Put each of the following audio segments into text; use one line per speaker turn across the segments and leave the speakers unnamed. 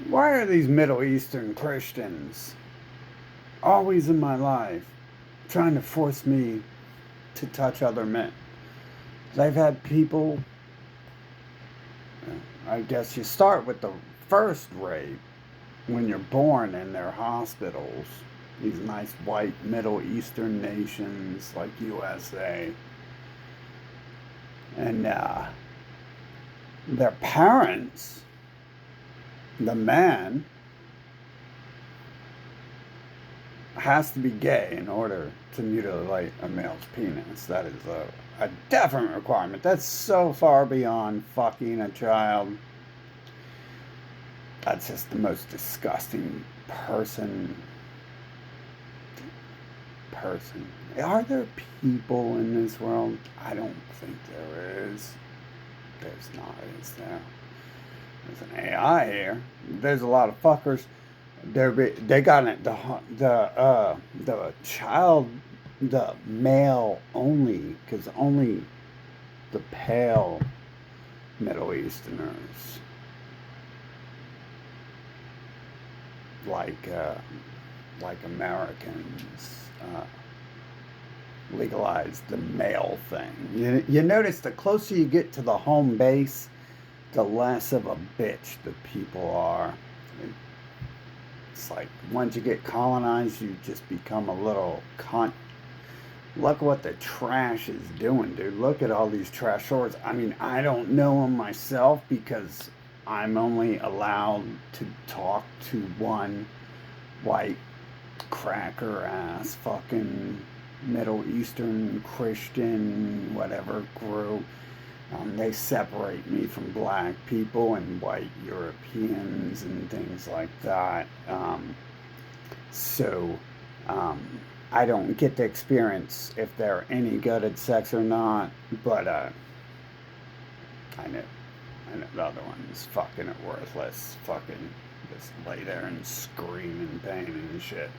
Why are these Middle Eastern Christians always in my life trying to force me to touch other men? They've had people, I guess you start with the first rape when you're born in their hospitals. These nice white Middle Eastern nations like USA. And their parents, the man, has to be gay in order to mutilate a male's penis. That is a definite requirement. That's so far beyond fucking a child. That's just the most disgusting person. Are there people in this world? I don't think there is. There's not, is there? There's an AI here. There's a lot of fuckers. They got it. The child, the male only, because only the pale Middle Easterners like like Americans legalize the male thing. You notice the closer you get to the home base, the less of a bitch the people are. It's like once you get colonized, you just become a little cunt. Look what the trash is doing, dude. Look at all these trash shorts. I mean, I don't know them myself because I'm only allowed to talk to one white cracker ass fucking Middle Eastern Christian whatever group. They separate me from black people and white Europeans and things like that. So I don't get to experience if they're any good at sex or not, but I know. I know the other ones fucking are worthless. Fucking just lay there and scream in pain and shit.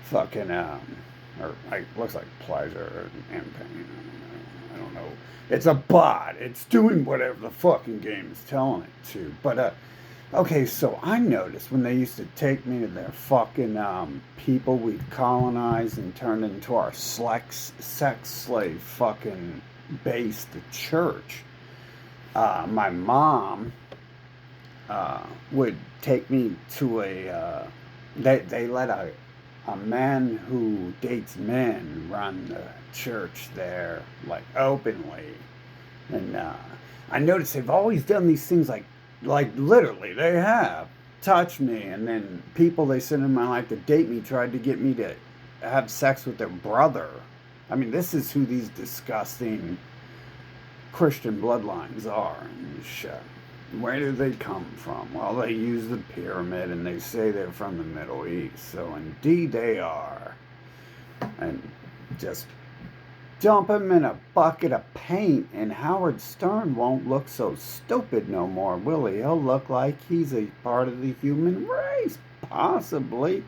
Fucking or like looks like pleasure and pain. I don't know. It's a bot. It's doing whatever the fucking game is telling it to. But okay, so I noticed when they used to take me to their fucking people we've colonized and turned into our sex slave fucking base, the church. My mom would take me to they let a man who dates men run the church there, like openly. And I noticed they've always done these things like literally, they have touched me. And then people they sent in my life to date me tried to get me to have sex with their brother. I mean, this is who these disgusting Christian bloodlines are and shit. Where do they come from? Well, they use the pyramid and they say they're from the Middle East. So indeed they are. And just dump him in a bucket of paint and Howard Stern won't look so stupid no more, will he? He'll look like he's a part of the human race. Possibly.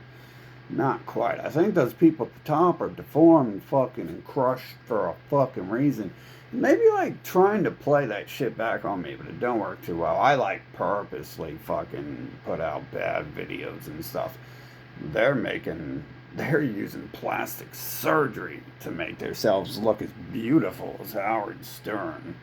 Not quite. I think those people at the top are deformed and fucking and crushed for a fucking reason. Maybe like trying to play that shit back on me, but it don't work too well. I like purposely fucking put out bad videos and stuff. They're using plastic surgery to make themselves look as beautiful as Howard Stern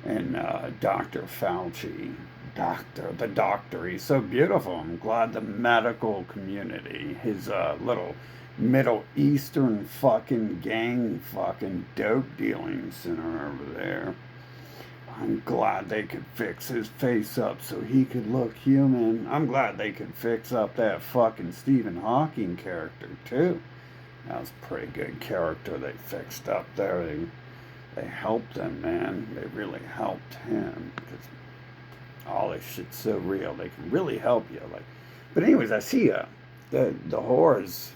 and Dr. Fauci. The doctor, he's so beautiful. I'm glad the medical community, his little Middle Eastern fucking gang fucking dope dealing center over there. I'm glad they could fix his face up so he could look human. I'm glad they could fix up that fucking Stephen Hawking character too. That was a pretty good character they fixed up there. They helped him, man. They really helped him because all this shit's so real. They can really help you. But anyways, I see the whores.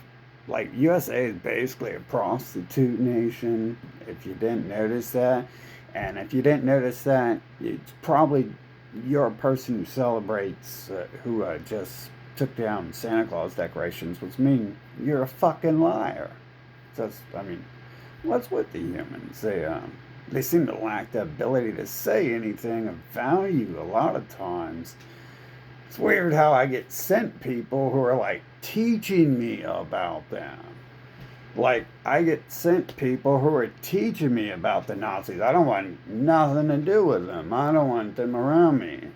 Like USA is basically a prostitute nation. If you didn't notice that, and if you didn't notice that, it's probably you're a person who celebrates who just took down Santa Claus decorations, which means you're a fucking liar. Just, I mean, what's with the humans? They seem to lack the ability to say anything of value a lot of times. It's weird how I get sent people who are like teaching me about them. Like, I get sent people who are teaching me about the Nazis. I don't want nothing to do with them. I don't want them around me.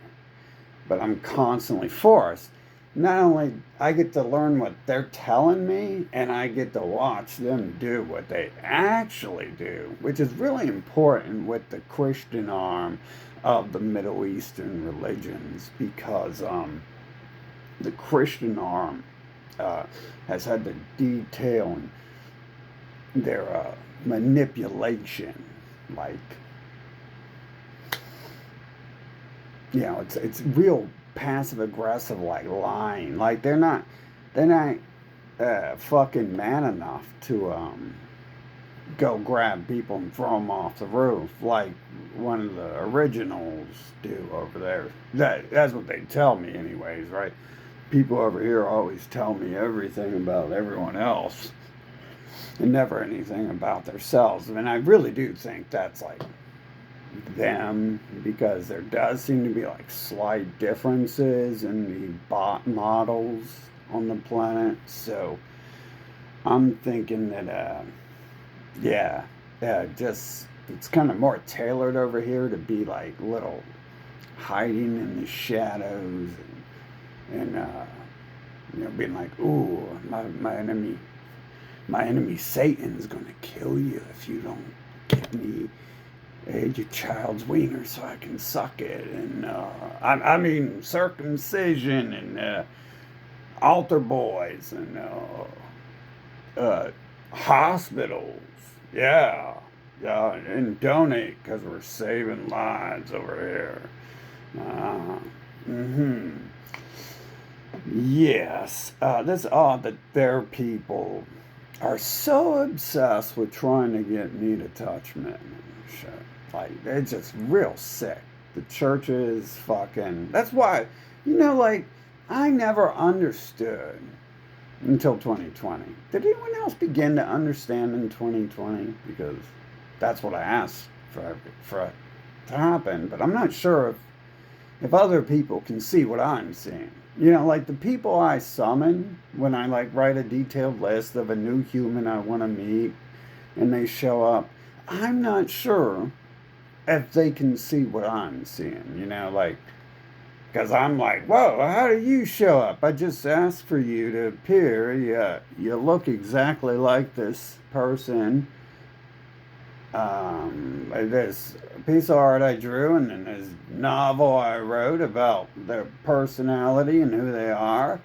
But I'm constantly forced. Not only I get to learn what they're telling me, and I get to watch them do what they actually do, which is really important with the Christian arm of the Middle Eastern religions, because the Christian arm has had the detail in their manipulation, like, it's real passive aggressive, like lying. Like they're not fucking man enough to go grab people and throw them off the roof like one of the originals do over there. That's what they tell me, anyways, right? People over here always tell me everything about everyone else and never anything about themselves. And I really do think that's like them, because there does seem to be like slight differences in the bot models on the planet. So I'm thinking that just it's kind of more tailored over here to be like little hiding in the shadows, and being like, ooh, my enemy Satan's gonna kill you if you don't give me your child's wiener so I can suck it, and I mean circumcision, and altar boys, and hospitals, and donate because we're saving lives over here. Yes, that's odd that their people are so obsessed with trying to get me to touch men and shit. Like, it's just real sick. The churches fucking. That's why, like, I never understood until 2020. Did anyone else begin to understand in 2020? Because that's what I asked for it to happen. But I'm not sure if other people can see what I'm seeing. Like the people I summon when I like write a detailed list of a new human I want to meet, and they show up, I'm not sure if they can see what I'm seeing, like, because I'm like, whoa, how do you show up? I just asked for you to appear. You look exactly like this person. This piece of art I drew, and then this novel I wrote about their personality and who they are,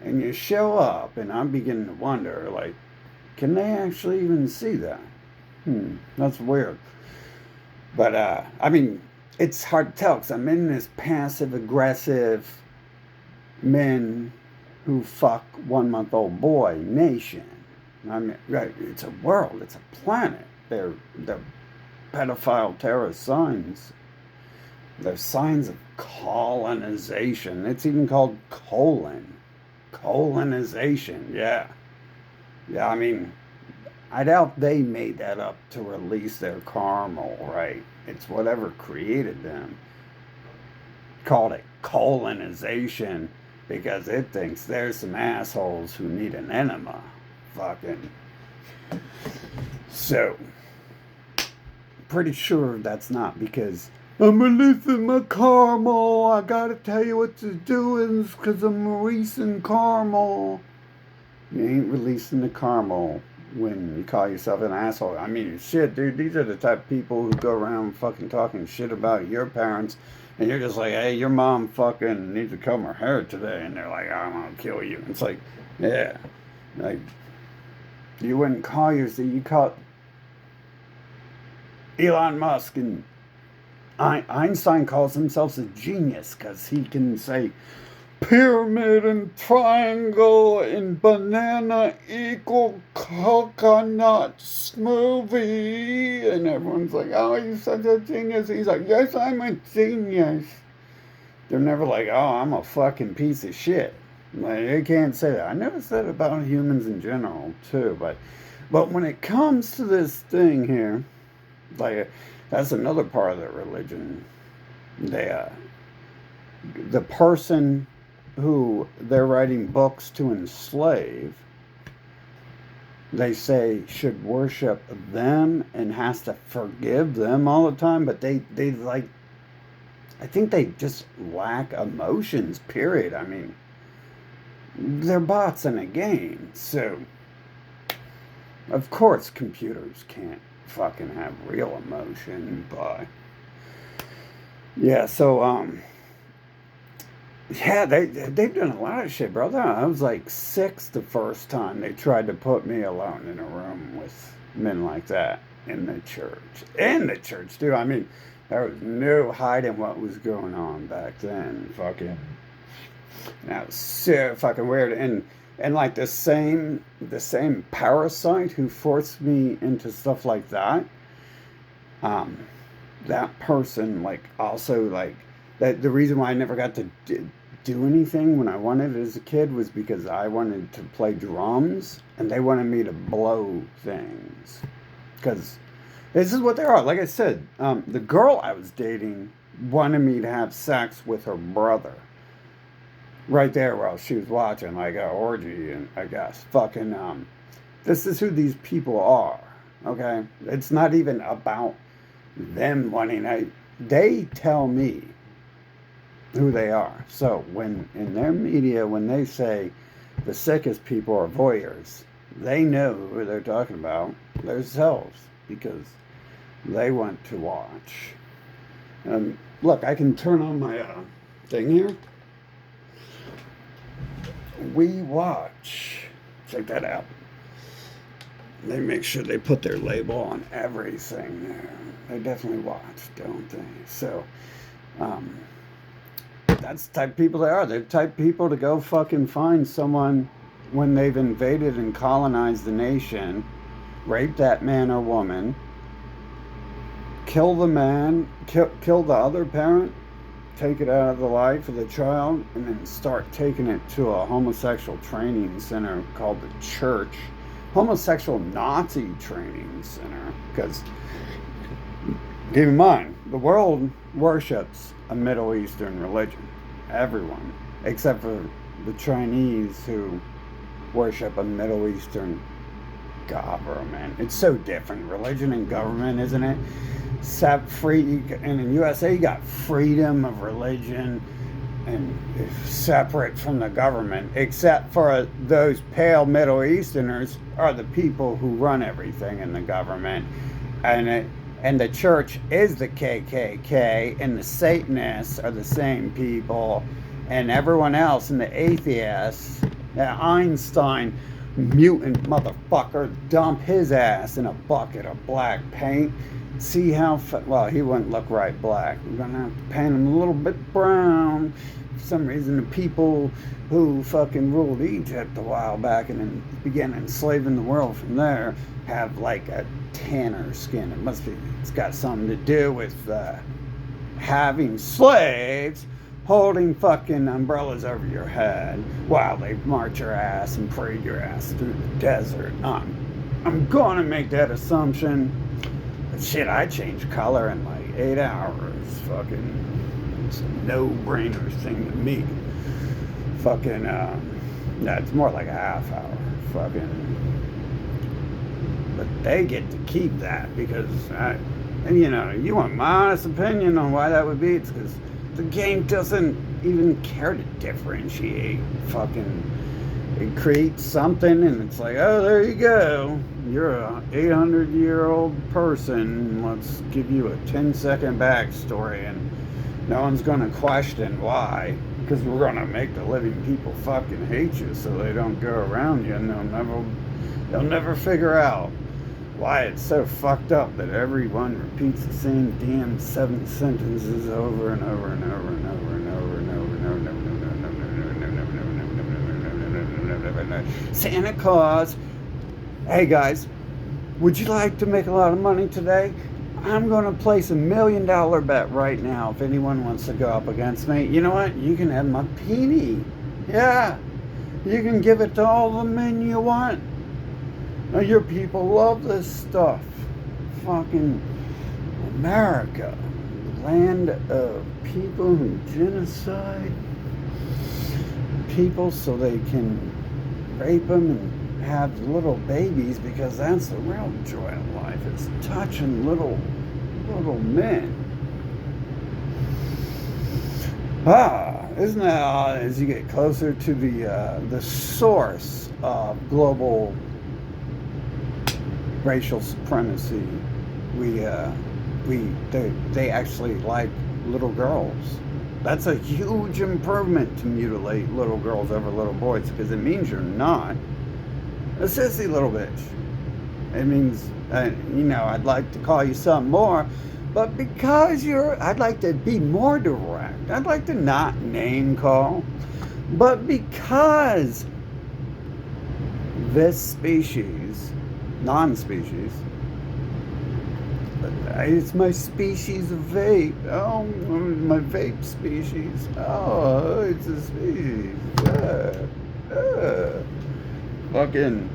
and you show up, and I'm beginning to wonder, like, can they actually even see that? That's weird. But, I mean, it's hard to tell, because I'm in this passive-aggressive men who fuck 1-month-old boy nation. I mean, right, it's a world, it's a planet. They're pedophile terrorist signs. They're signs of colonization. It's even called colonization. Yeah, I mean, I doubt they made that up to release their caramel, right? It's whatever created them called it colonization because it thinks there's some assholes who need an enema. Fucking. So, pretty sure that's not because I'm releasing my caramel. I gotta tell you what to do because I'm releasing caramel. You ain't releasing the caramel when you call yourself an asshole. I mean, shit, dude, these are the type of people who go around fucking talking shit about your parents, and you're just like, hey, your mom fucking needs to comb her hair today, and they're like, I'm gonna kill you. It's like, yeah, like, you wouldn't call yourself, you call Elon Musk, and Einstein calls himself a genius because he can say pyramid and triangle and banana equal coconut smoothie, and everyone's like, oh, you're such a genius. He's like, yes, I'm a genius. They're never like, oh, I'm a fucking piece of shit. Like, they can't say that. I never said it about humans in general too, but when it comes to this thing here, like, that's another part of the religion. The person who they're writing books to enslave, they say should worship them and has to forgive them all the time, but they like, I think they just lack emotions, period. I mean, they're bots in a game, so of course computers can't fucking have real emotion, but yeah, so yeah, they've done a lot of shit, brother. I was like 6 the first time they tried to put me alone in a room with men like that in the church. In the church, too. I mean, there was no hiding what was going on back then. Fucking, that was so fucking weird. And like the same parasite who forced me into stuff like that. That person, like, also, like, that the reason why I never got to do anything when I wanted as a kid was because I wanted to play drums and they wanted me to blow things. Because this is what they are. Like I said, the girl I was dating wanted me to have sex with her brother right there while she was watching, like, an orgy, and I guess fucking this is who these people are. Okay, it's not even about them wanting. They tell me who they are. So when in their media, when they say the sickest people are voyeurs, they know who they're talking about themselves because they want to watch. Look, I can turn on my thing here. We watch. Check that out. They make sure they put their label on everything there. They definitely watch, don't they? So, that's the type of people they are. They're the type of people to go fucking find someone when they've invaded and colonized the nation, rape that man or woman, kill the man, kill the other parent, take it out of the life of the child, and then start taking it to a homosexual training center called the church. Homosexual Nazi training center. Because, keep in mind, the world worships a Middle Eastern religion. Everyone. Except for the Chinese who worship a Middle Eastern government. It's so different. Religion and government, isn't it? And in USA, you got freedom of religion and separate from the government, except for those pale Middle Easterners are the people who run everything in the government. And the church is the KKK, and the Satanists are the same people, and everyone else, and the atheists, that Einstein mutant motherfucker, dump his ass in a bucket of black paint. See how, well, he wouldn't look right black. We're going to have to paint him a little bit brown. For some reason, the people who fucking ruled Egypt a while back and then began enslaving the world from there have like a tanner skin. It's got something to do with having slaves holding fucking umbrellas over your head while they march your ass and parade your ass through the desert. I'm gonna make that assumption. But shit, I changed color in like 8 hours. Fucking, it's a no-brainer thing to me. Fucking, it's more like a half hour. Fucking, but they get to keep that because, you want my honest opinion on why that would be? It's because the game doesn't even care to differentiate. Fucking, it creates something and it's like, oh, there you go. You're a 800-year-old person. Let's give you a 10-second backstory, and no one's going to question why, because we're going to make the living people fucking hate you so they don't go around you, and they'll never figure out why it's so fucked up that everyone repeats the same damn 7 sentences over and over and over and over and over and over and over and over and over. Santa Claus. Hey guys, would you like to make a lot of money today? I'm going to place $1 million bet right now if anyone wants to go up against me. You know what? You can have my penny. Yeah. You can give it to all the men you want. Now, your people love this stuff. Fucking America. Land of people who genocide. people so they can rape them and have little babies, because that's the real joy of life, is touching little men. Isn't that odd? As you get closer to the source of global racial supremacy, they actually like little girls. That's a huge improvement to mutilate little girls over little boys, because it means you're not a sissy little bitch. It means, I'd like to call you something more, but because I'd like to be more direct. I'd like to not name call, but because this species, non-species, it's my species of vape. Oh, my vape species. Oh, it's a species. Fucking,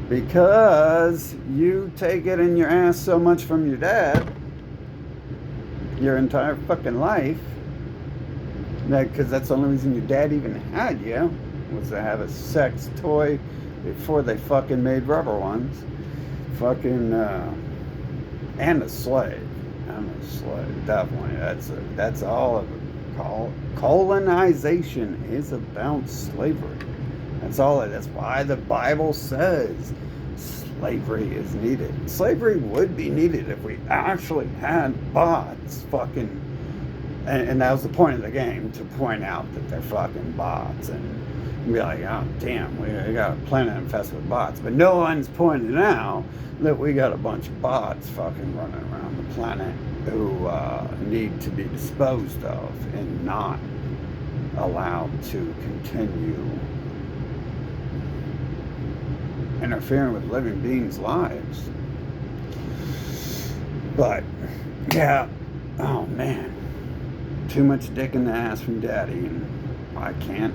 because you take it in your ass so much from your dad, your entire fucking life, because that's the only reason your dad even had you, was to have a sex toy before they fucking made rubber ones. Fucking, and a slave. I'm a slave, definitely. That's all of it. Colonization is about slavery. That's why the Bible says slavery is needed. Slavery would be needed if we actually had bots fucking, and that was the point of the game, to point out that they're fucking bots and be like, oh damn, we got a planet infested with bots. But no one's pointing out that we got a bunch of bots fucking running around the planet who need to be disposed of and not allowed to continue interfering with living beings' lives. But yeah, oh man, too much dick in the ass from daddy, and I can't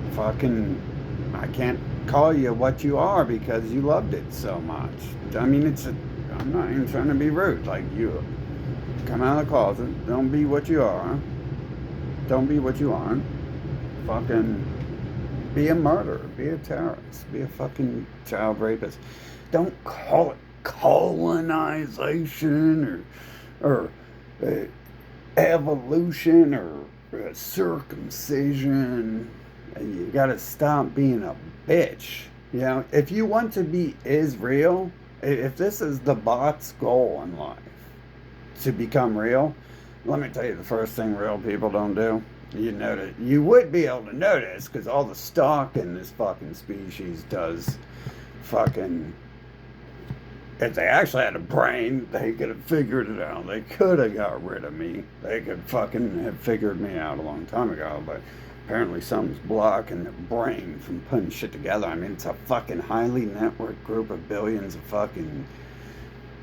call you what you are because you loved it so much. I mean, I'm not even trying to be rude. Like, you come out of the closet, don't be what you are. Don't be what you aren't. Fucking be a murderer, be a terrorist, be a fucking child rapist. Don't call it colonization or evolution or circumcision. You gotta stop being a bitch. If you want to be real, if this is the bot's goal in life, to become real, let me tell you the first thing real people don't do. You would be able to notice, because all the stock in this fucking species does fucking, if they actually had a brain, they could have figured it out. They could have got rid of me. They could fucking have figured me out a long time ago, but apparently something's blocking their brain from putting shit together. I mean, it's a fucking highly networked group of billions of fucking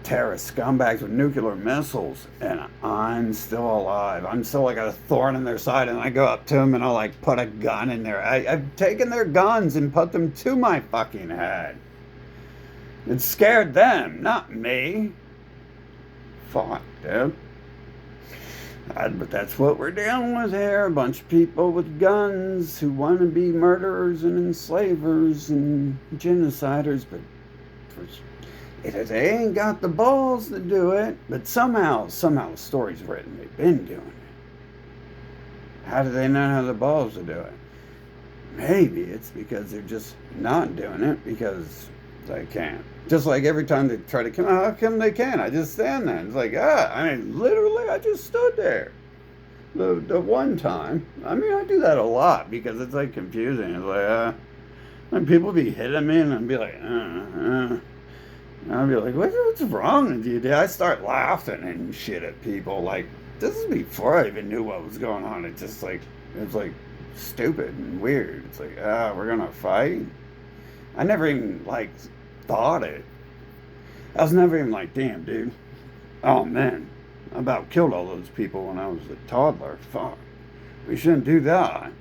terrorist scumbags with nuclear missiles, and I'm still alive. I'm still like a thorn in their side, and I go up to them and I'll like put a gun in there. I've taken their guns and put them to my fucking head. It scared them, not me. Fuck, dude. But that's what we're dealing with here. A bunch of people with guns who want to be murderers and enslavers and genociders, but they ain't got the balls to do it. But somehow the story's written. They've been doing it. How do they not have the balls to do it? Maybe it's because they're just not doing it because they can't. Just like every time they try to come out, how come they can't? I just stand there. It's like, literally, I just stood there. The one time. I mean, I do that a lot because it's like confusing. It's like, when people be hitting me and I'd be like, I'll be like, what's wrong with you, dude? I start laughing and shit at people. Like, this is before I even knew what was going on. It's like stupid and weird. It's like, we're gonna fight? I never even, thought it. I was never even like, damn, dude. Oh, man. I about killed all those people when I was a toddler. Fuck. We shouldn't do that.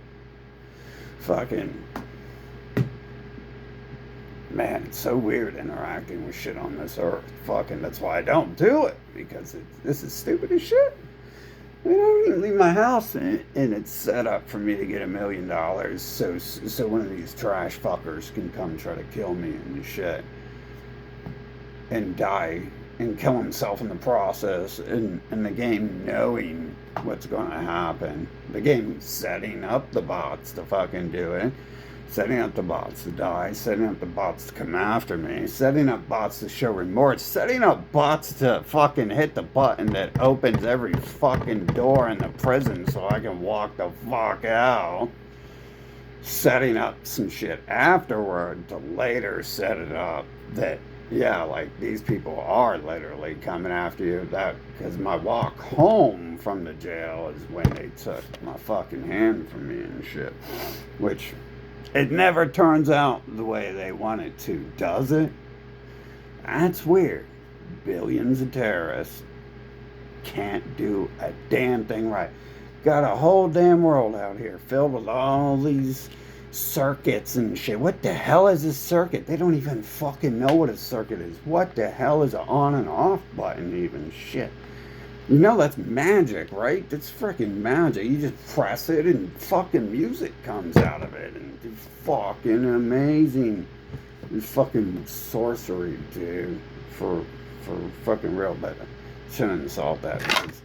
Fucking... Man, it's so weird interacting with shit on this earth. Fucking, that's why I don't do it. Because this is stupid as shit. I mean, I don't even leave my house, and it's set up for me to get $1 million, so one of these trash fuckers can come try to kill me and shit, and die and kill himself in the process, and the game knowing what's going to happen. The game setting up the bots to fucking do it, setting up the bots to die, setting up the bots to come after me, setting up bots to show remorse, setting up bots to fucking hit the button that opens every fucking door in the prison so I can walk the fuck out, setting up some shit afterward to later set it up that, yeah, like these people are literally coming after you. That because my walk home from the jail is when they took my fucking hand from me and shit, which it never turns out the way they want it to, does it? That's weird. Billions of terrorists can't do a damn thing right. Got a whole damn world out here filled with all these circuits and shit. What the hell is a circuit? They don't even fucking know what a circuit is. What the hell is an on and off button even? Shit. You know that's magic, right? That's freaking magic. You just press it and fucking music comes out of it. And it's fucking amazing. It's fucking sorcery, dude. For fucking real, but I shouldn't insult that because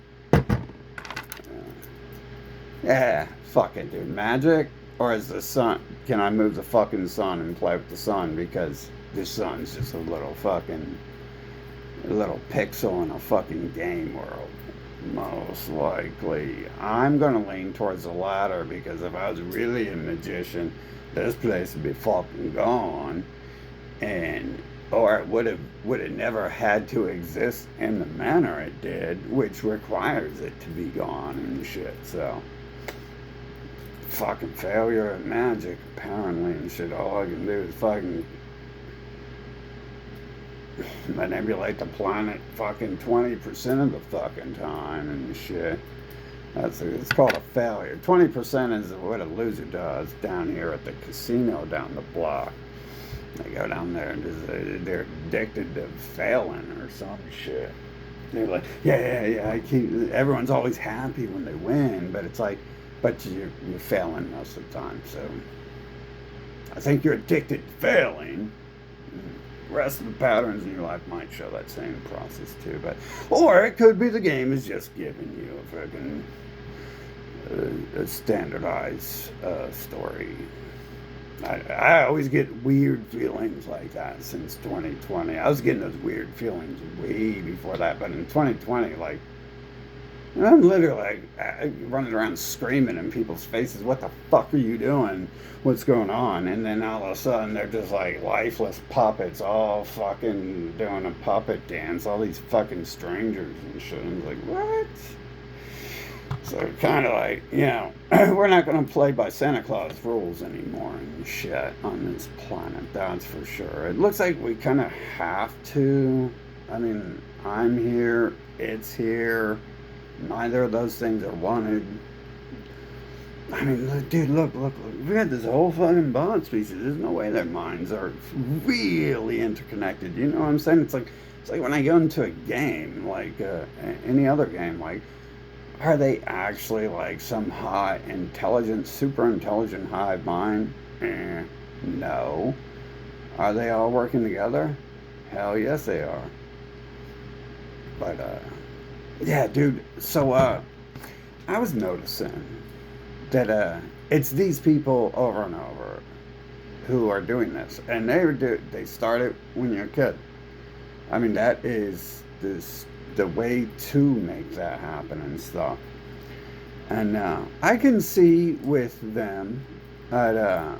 yeah, fuck it, dude. Magic? Or is the sun, can I move the fucking sun and play with the sun? Because the sun's just a little pixel in a fucking game world. Most likely. I'm gonna lean towards the latter because if I was really a magician, this place would be fucking gone. And or it would have never had to exist in the manner it did, which requires it to be gone and shit. So fucking failure at magic apparently and shit. All I can do is fucking manipulate the planet fucking 20% of the fucking time and shit. It's called a failure. 20% is what a loser does down here at the casino down the block. They go down there and they're addicted to failing or some shit. They're like, yeah, everyone's always happy when they win, but it's like, but you're failing most of the time. So I think you're addicted to failing. The rest of the patterns in your life might show that same process too, but or it could be the game is just giving you a fucking a standardized story. I always get weird feelings like that since 2020. I was getting those weird feelings way before that, but in 2020, like, I'm literally like, running around screaming in people's faces, what the fuck are you doing? What's going on? And then all of a sudden, they're just like lifeless puppets all fucking doing a puppet dance. All these fucking strangers and shit. I'm like, what? So kind of like, we're not going to play by Santa Claus rules anymore and shit on this planet, that's for sure. It looks like we kind of have to. I mean, I'm here, it's here. Neither of those things are wanted. I mean, dude, look. We got this whole fucking bot species. There's no way their minds are really interconnected. You know what I'm saying? It's like when I go into a game, like any other game, like, are they actually like some high intelligent, super intelligent hive mind? No. Are they all working together? Hell yes they are. But yeah, dude. So I was noticing that it's these people over and over who are doing this, and they started when you're a kid. I mean, that is the way to make that happen and stuff. And I can see with them that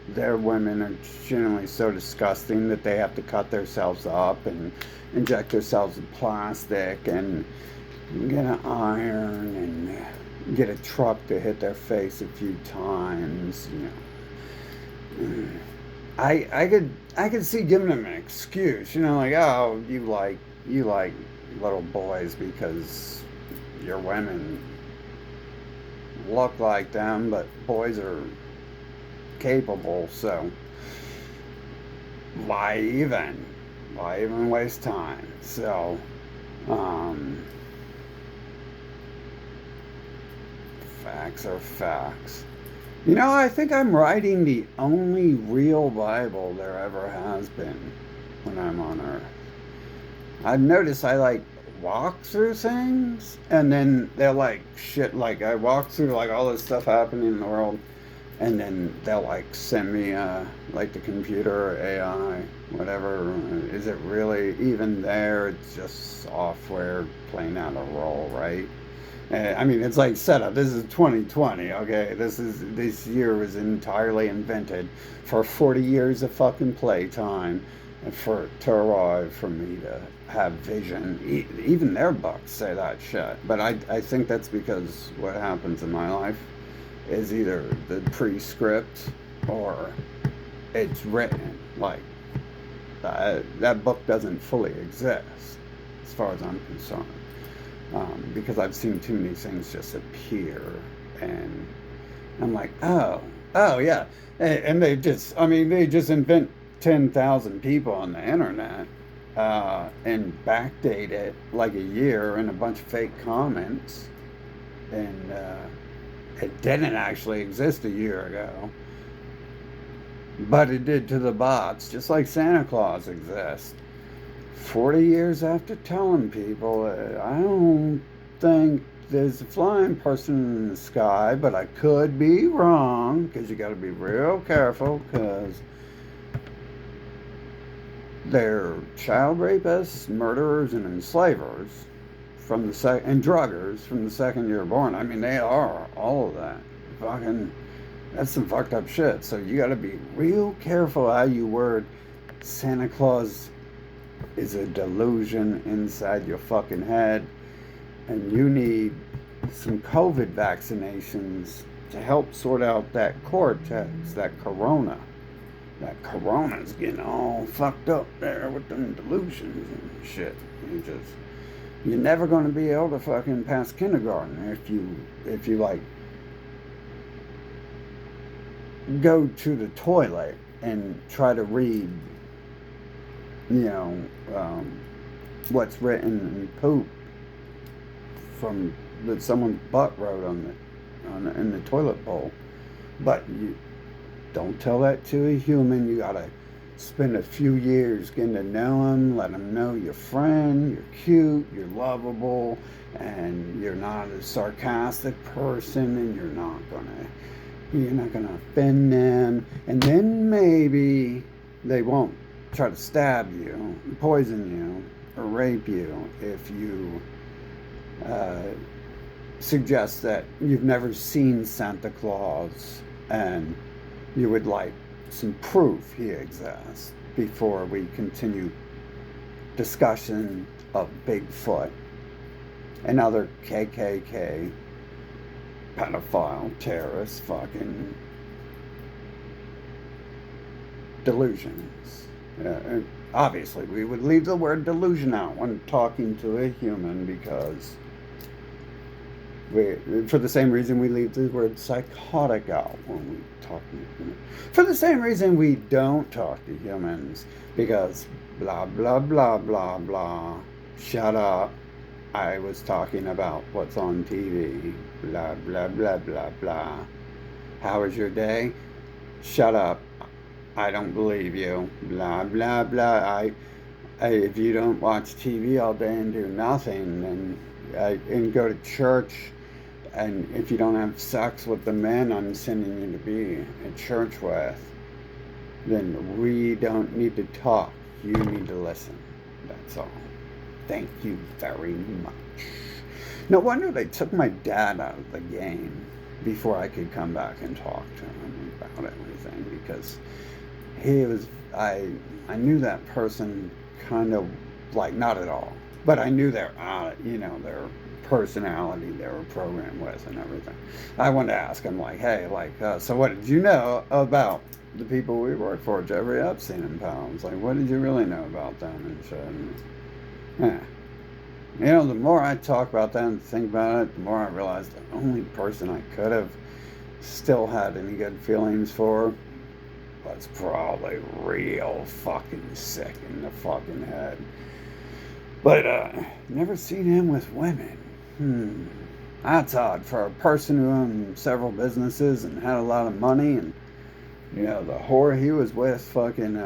their women are generally so disgusting that they have to cut themselves up and inject themselves with plastic and get an iron and get a truck to hit their face a few times. I could see giving them an excuse, like, oh, you like little boys because your women look like them, but boys are capable, so why even waste time? So facts are facts. You know, I think I'm writing the only real Bible there ever has been when I'm on Earth. I've noticed I like walk through things and then they're like shit, like I walk through like all this stuff happening in the world and then they'll like send me like the computer or AI, whatever. Is it really even there? It's just software playing out a role, right? I mean, it's like setup. This is 2020, okay? This year was entirely invented for 40 years of fucking playtime, and for it to arrive for me to have vision. Even their books say that shit. But I think that's because what happens in my life is either the prescript or it's written. Like that book doesn't fully exist, as far as I'm concerned. Because I've seen too many things just appear, and I'm like, oh yeah, and they just invent 10,000 people on the internet, and backdate it like a year and a bunch of fake comments, and it didn't actually exist a year ago, but it did to the bots, just like Santa Claus exists. 40 years after telling people, I don't think there's a flying person in the sky, but I could be wrong, because you got to be real careful, because they're child rapists, murderers, and enslavers and druggers from the second you're born. I mean, they are all of that. Fucking, that's some fucked up shit. So you got to be real careful how you word Santa Claus is a delusion inside your fucking head, and you need some COVID vaccinations to help sort out that cortex, that corona. That corona's getting all fucked up there with them delusions and shit. You're never going to be able to fucking pass kindergarten if you like go to the toilet and try to read, you know, what's written in poop from that someone's butt wrote in the toilet bowl. But you don't tell that to a human. You gotta spend a few years getting to know them, let them know you're friend, you're cute, you're lovable, and you're not a sarcastic person, and you're not gonna offend them, and then maybe they won't try to stab you, poison you, or rape you if you suggest that you've never seen Santa Claus and you would like some proof he exists before we continue discussion of Bigfoot and other KKK pedophile terrorist fucking delusions. Obviously, we would leave the word delusion out when talking to a human, because for the same reason we leave the word psychotic out when we talk to humans. For the same reason we don't talk to humans, because blah, blah, blah, blah, blah. Shut up. I was talking about what's on TV. Blah, blah, blah, blah, blah. How was your day? Shut up. I don't believe you. Blah, blah, blah. If you don't watch TV all day and do nothing, and go to church, and if you don't have sex with the men I'm sending you to be at church with, then we don't need to talk. You need to listen. That's all. Thank you very much. No wonder they took my dad out of the game before I could come back and talk to him about everything, because I knew that person kind of, like, not at all, but I knew their personality they were programmed with and everything. I wanted to ask him, like, hey, so what did you know about the people we work for, Jeffrey Epstein and pals? Like, what did you really know about them and shit? And, yeah. The more I talk about that and think about it, the more I realize the only person I could have still had any good feelings for was probably real fucking sick in the fucking head. But never seen him with women. That's odd for a person who owned several businesses and had a lot of money, and the whore he was with fucking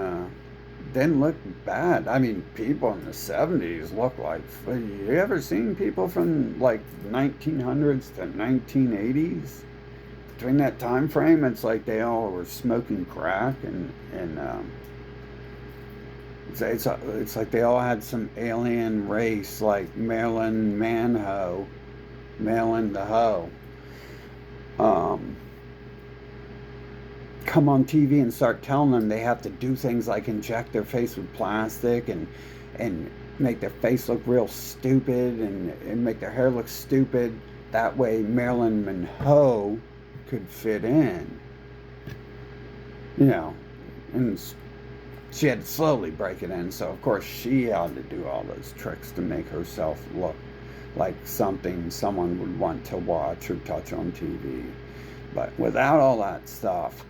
didn't look bad. I mean, people in the 70s look like. You ever seen people from like 1900s to 1980s? Between that time frame, it's like they all were smoking crack, and it's like they all had some alien race, like Marilyn Manho, Marilyn the Hoe. Um, Come on TV and start telling them they have to do things like inject their face with plastic and make their face look real stupid and make their hair look stupid. That way Marilyn Monroe could fit in. You know, and she had to slowly break it in. So, of course, she had to do all those tricks to make herself look like something someone would want to watch or touch on TV. But without all that stuff,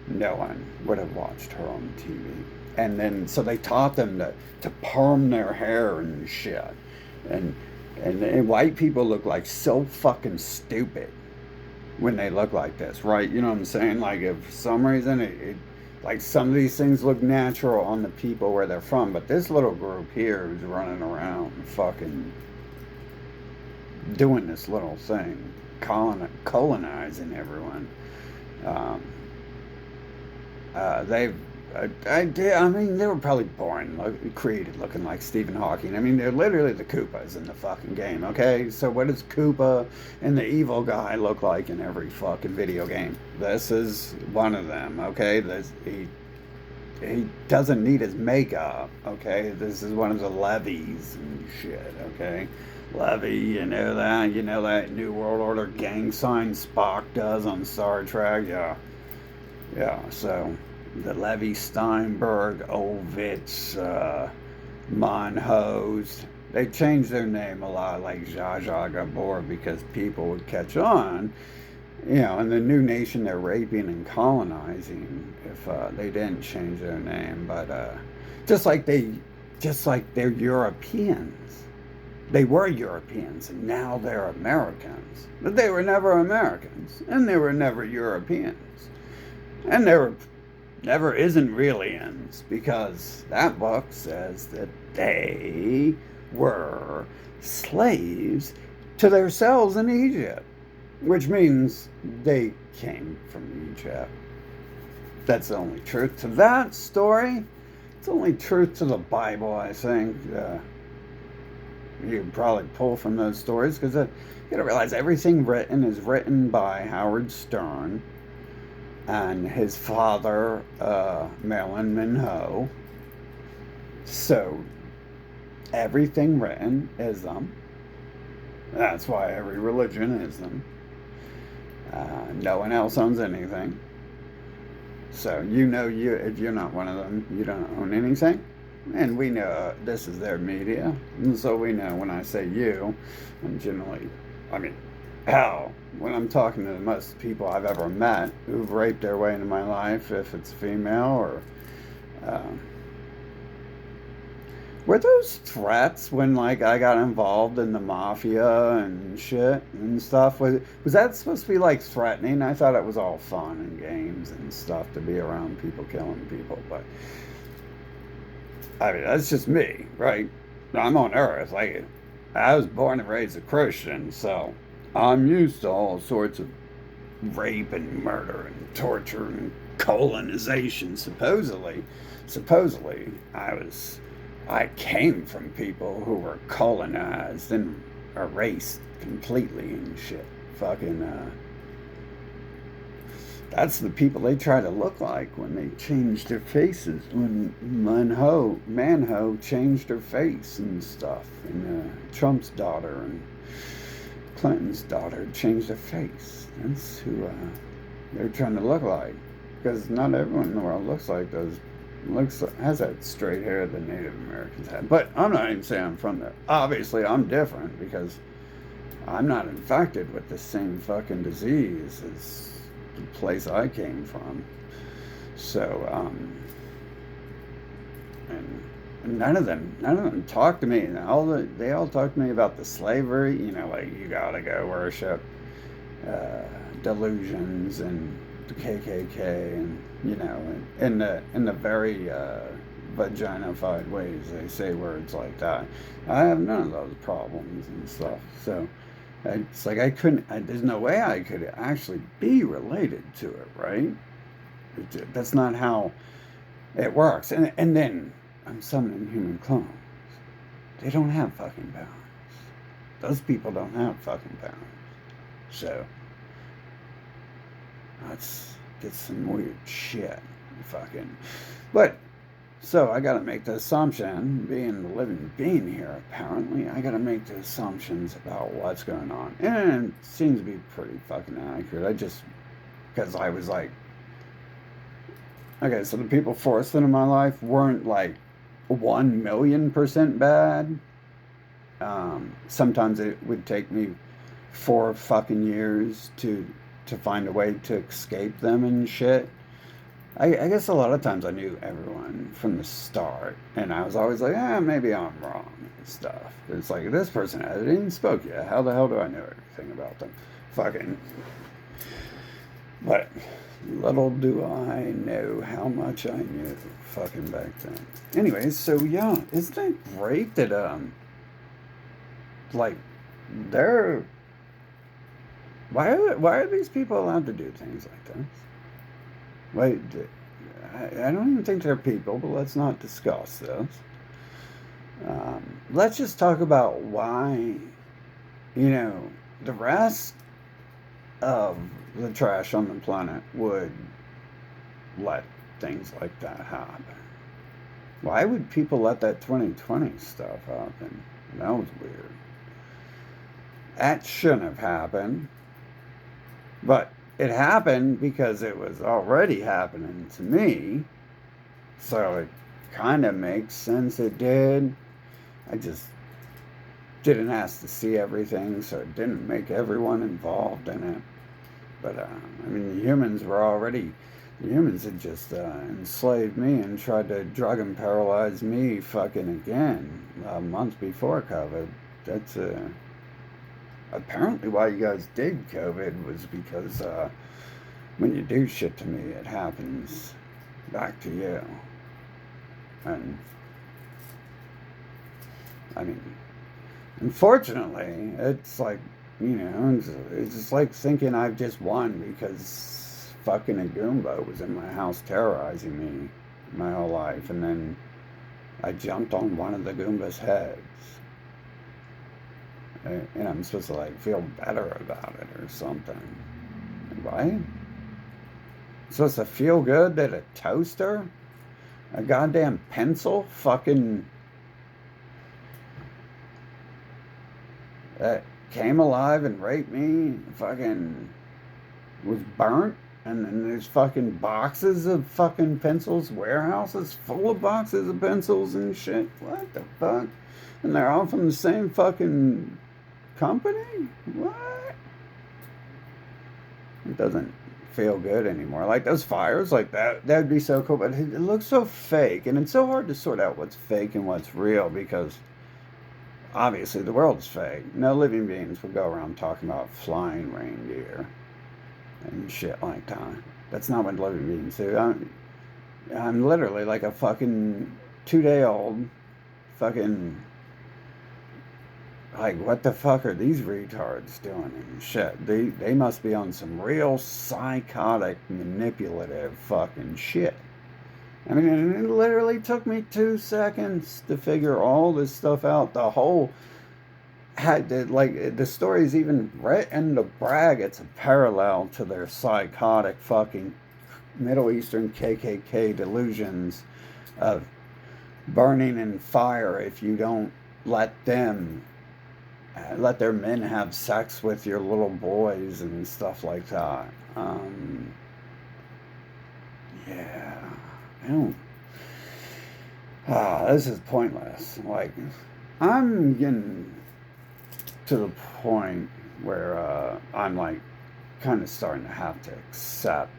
no one would have watched her on TV. And then, so they taught them to perm their hair and shit. And, and white people look like so fucking stupid when they look like this, right? You know what I'm saying? Like, if for some reason, like some of these things look natural on the people where they're from, but this little group here who's running around fucking doing this little thing, colonizing everyone. Um, they've, I mean, they were probably born, created looking like Stephen Hawking. I mean, they're literally the Koopas in the fucking game, okay? So what does Koopa and the evil guy look like in every fucking video game? This is one of them, okay? He doesn't need his makeup, okay? This is one of the levies and shit, okay? Levy, you know that New World Order gang sign Spock does on Star Trek? Yeah, so the Levy, Steinberg, Ovitz, Monhose, they changed their name a lot, like Zsa Zsa Gabor, because people would catch on, and the new nation they're raping and colonizing if they didn't change their name. But just like they're Europeans. They were Europeans, and now they're Americans. But they were never Americans, and they were never Europeans. And they were never isn't aliens, because that book says that they were slaves to themselves in Egypt, which means they came from Egypt. That's the only truth to that story. It's the only truth to the Bible, I think. You can probably pull from those stories, because you gotta realize everything written is written by Howard Stern and his father, Marilyn Monroe. So everything written is them. That's why every religion is them. No one else owns anything. So if you're not one of them, you don't own anything. And we know this is their media. And so we know when I say you, I'm generally, hell, when I'm talking to the most people I've ever met who've raped their way into my life, if it's female or... were those threats when, I got involved in the mafia and shit and stuff? Was that supposed to be, threatening? I thought it was all fun and games and stuff to be around people killing people, but... that's just me, right? I'm on Earth. I was born and raised a Christian, so I'm used to all sorts of rape and murder and torture and colonization. Supposedly, I came from people who were colonized and erased completely and shit. That's the people they try to look like when they change their faces. When Manho changed her face and stuff. And Trump's daughter and Clinton's daughter changed their face. That's who they're trying to look like. Because not everyone in the world looks like those. Has that straight hair that Native Americans have. But I'm not even saying I'm from there. Obviously, I'm different because I'm not infected with the same fucking disease as the place I came from. So, and none of them talk to me. And they all talk to me about the slavery. Like you gotta go worship uh, delusions and the KKK, and in the very vaginified ways they say words like that. I have none of those problems and stuff. So it's like there's no way I could actually be related to it, right? That's not how it works. And then I'm summoning human clones. They don't have fucking powers. Those people don't have fucking powers. So let's get some weird shit. Fucking. But so I gotta make the assumption, being the living being here, apparently, I gotta make the assumptions about what's going on. And it seems to be pretty fucking accurate. Because I was like, okay, so the people forced into my life weren't like 1,000,000% bad. Sometimes it would take me 4 fucking years to find a way to escape them and shit. I guess a lot of times I knew everyone from the start, and I was always like, maybe I'm wrong and stuff. It's like, this person hasn't even spoke yet. How the hell do I know everything about them? Fucking. But little do I know how much I knew fucking back then. Anyways, so yeah, isn't it great that, like, they're. Why are these people allowed to do things like this? Wait, I don't even think they're people, but let's not discuss this. Let's just talk about why, the rest of the trash on the planet would let things like that happen. Why would people let that 2020 stuff happen? That was weird. That shouldn't have happened. But it happened because it was already happening to me. So it kind of makes sense it did. I just didn't ask to see everything, so it didn't make everyone involved in it. But, the humans had just enslaved me and tried to drug and paralyze me fucking again a month before COVID. That's apparently why you guys did COVID, was because when you do shit to me, it happens back to you. And unfortunately, it's like, it's just like thinking I've just won because fucking a Goomba was in my house terrorizing me my whole life, and then I jumped on one of the Goomba's heads. And I'm supposed to like feel better about it or something. Right? I'm supposed to feel good that a toaster, a goddamn pencil, fucking that came alive and raped me, fucking was burnt, and then there's fucking boxes of fucking pencils, warehouses full of boxes of pencils and shit. What the fuck? And they're all from the same fucking company? What? It doesn't feel good anymore. Like those fires, like that'd be so cool, but it looks so fake, and it's so hard to sort out what's fake and what's real, because obviously the world's fake. No living beings would go around talking about flying reindeer and shit like that. That's not what living beings do. I'm literally like a fucking 2-day-old fucking, like, what the fuck are these retards doing and shit? They must be on some real psychotic, manipulative fucking shit. It literally took me 2 seconds to figure all this stuff out. The whole the story's even written to brag it's a parallel to their psychotic fucking Middle Eastern KKK delusions of burning in fire if you don't let their men have sex with your little boys and stuff like that. Yeah, I don't. This is pointless. Like, I'm getting to the point where I'm like kind of starting to have to accept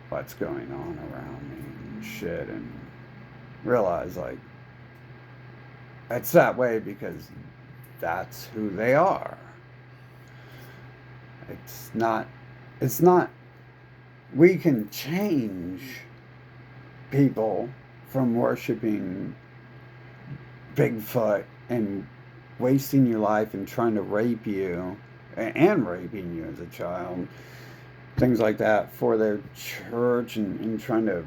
what's going on around me and shit, and realize like it's that way because that's who they are. It's not, it's not, we can change people from worshiping Bigfoot and wasting your life and trying to rape you and raping you as a child, things like that, for their church and trying to,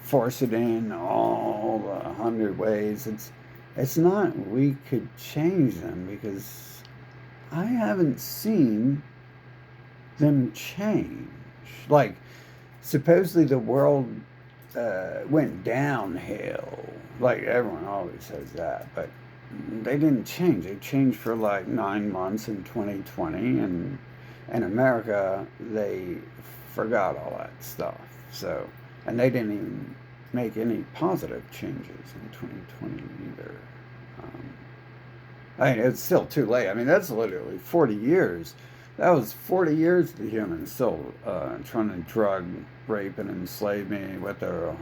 force it in all the 100 ways. It's not we could change them because I haven't seen them change. Like, supposedly the world went downhill. Like, everyone always says that, but they didn't change. They changed for like 9 months in 2020, and in America, they forgot all that stuff. So, and they didn't even make any positive changes in 2020 either. I mean, it's still too late. I mean, that's literally 40 years. That was 40 years the humans still trying to drug, rape, and enslave me with their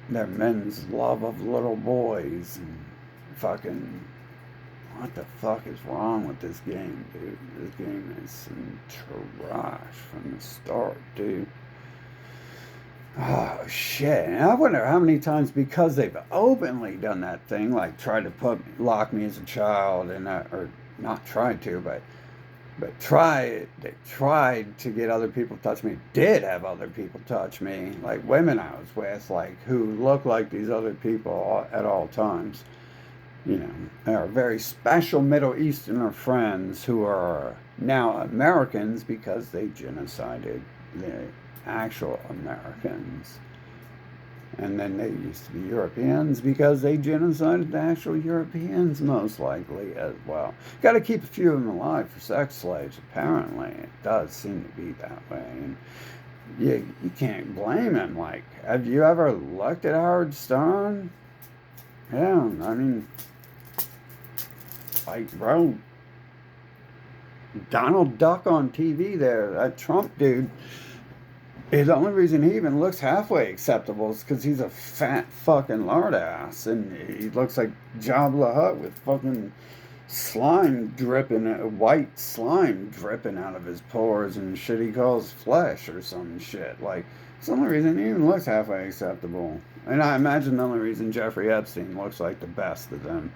men's love of little boys and fucking. What the fuck is wrong with this game, dude? This game is some trash from the start, dude. Oh, shit. And I wonder how many times, because they've openly done that thing, like tried to lock me as a child, and or not tried to, but they tried to get other people to touch me, did have other people touch me, like women I was with, like, who looked like these other people at all times. Our very special Middle Easterner friends who are now Americans because they genocided the actual Americans. And then they used to be Europeans because they genocided the actual Europeans, most likely, as well. Got to keep a few of them alive for sex slaves, apparently. It does seem to be that way. And you can't blame him. Like, have you ever looked at Howard Stern? Yeah, I mean, like, bro, Donald Duck on TV there, that Trump dude, the only reason he even looks halfway acceptable is because he's a fat fucking lard ass, and he looks like Jabba the Hutt with fucking white slime dripping out of his pores and shit he calls flesh or some shit. Like, it's the only reason he even looks halfway acceptable. And I imagine the only reason Jeffrey Epstein looks like the best of them,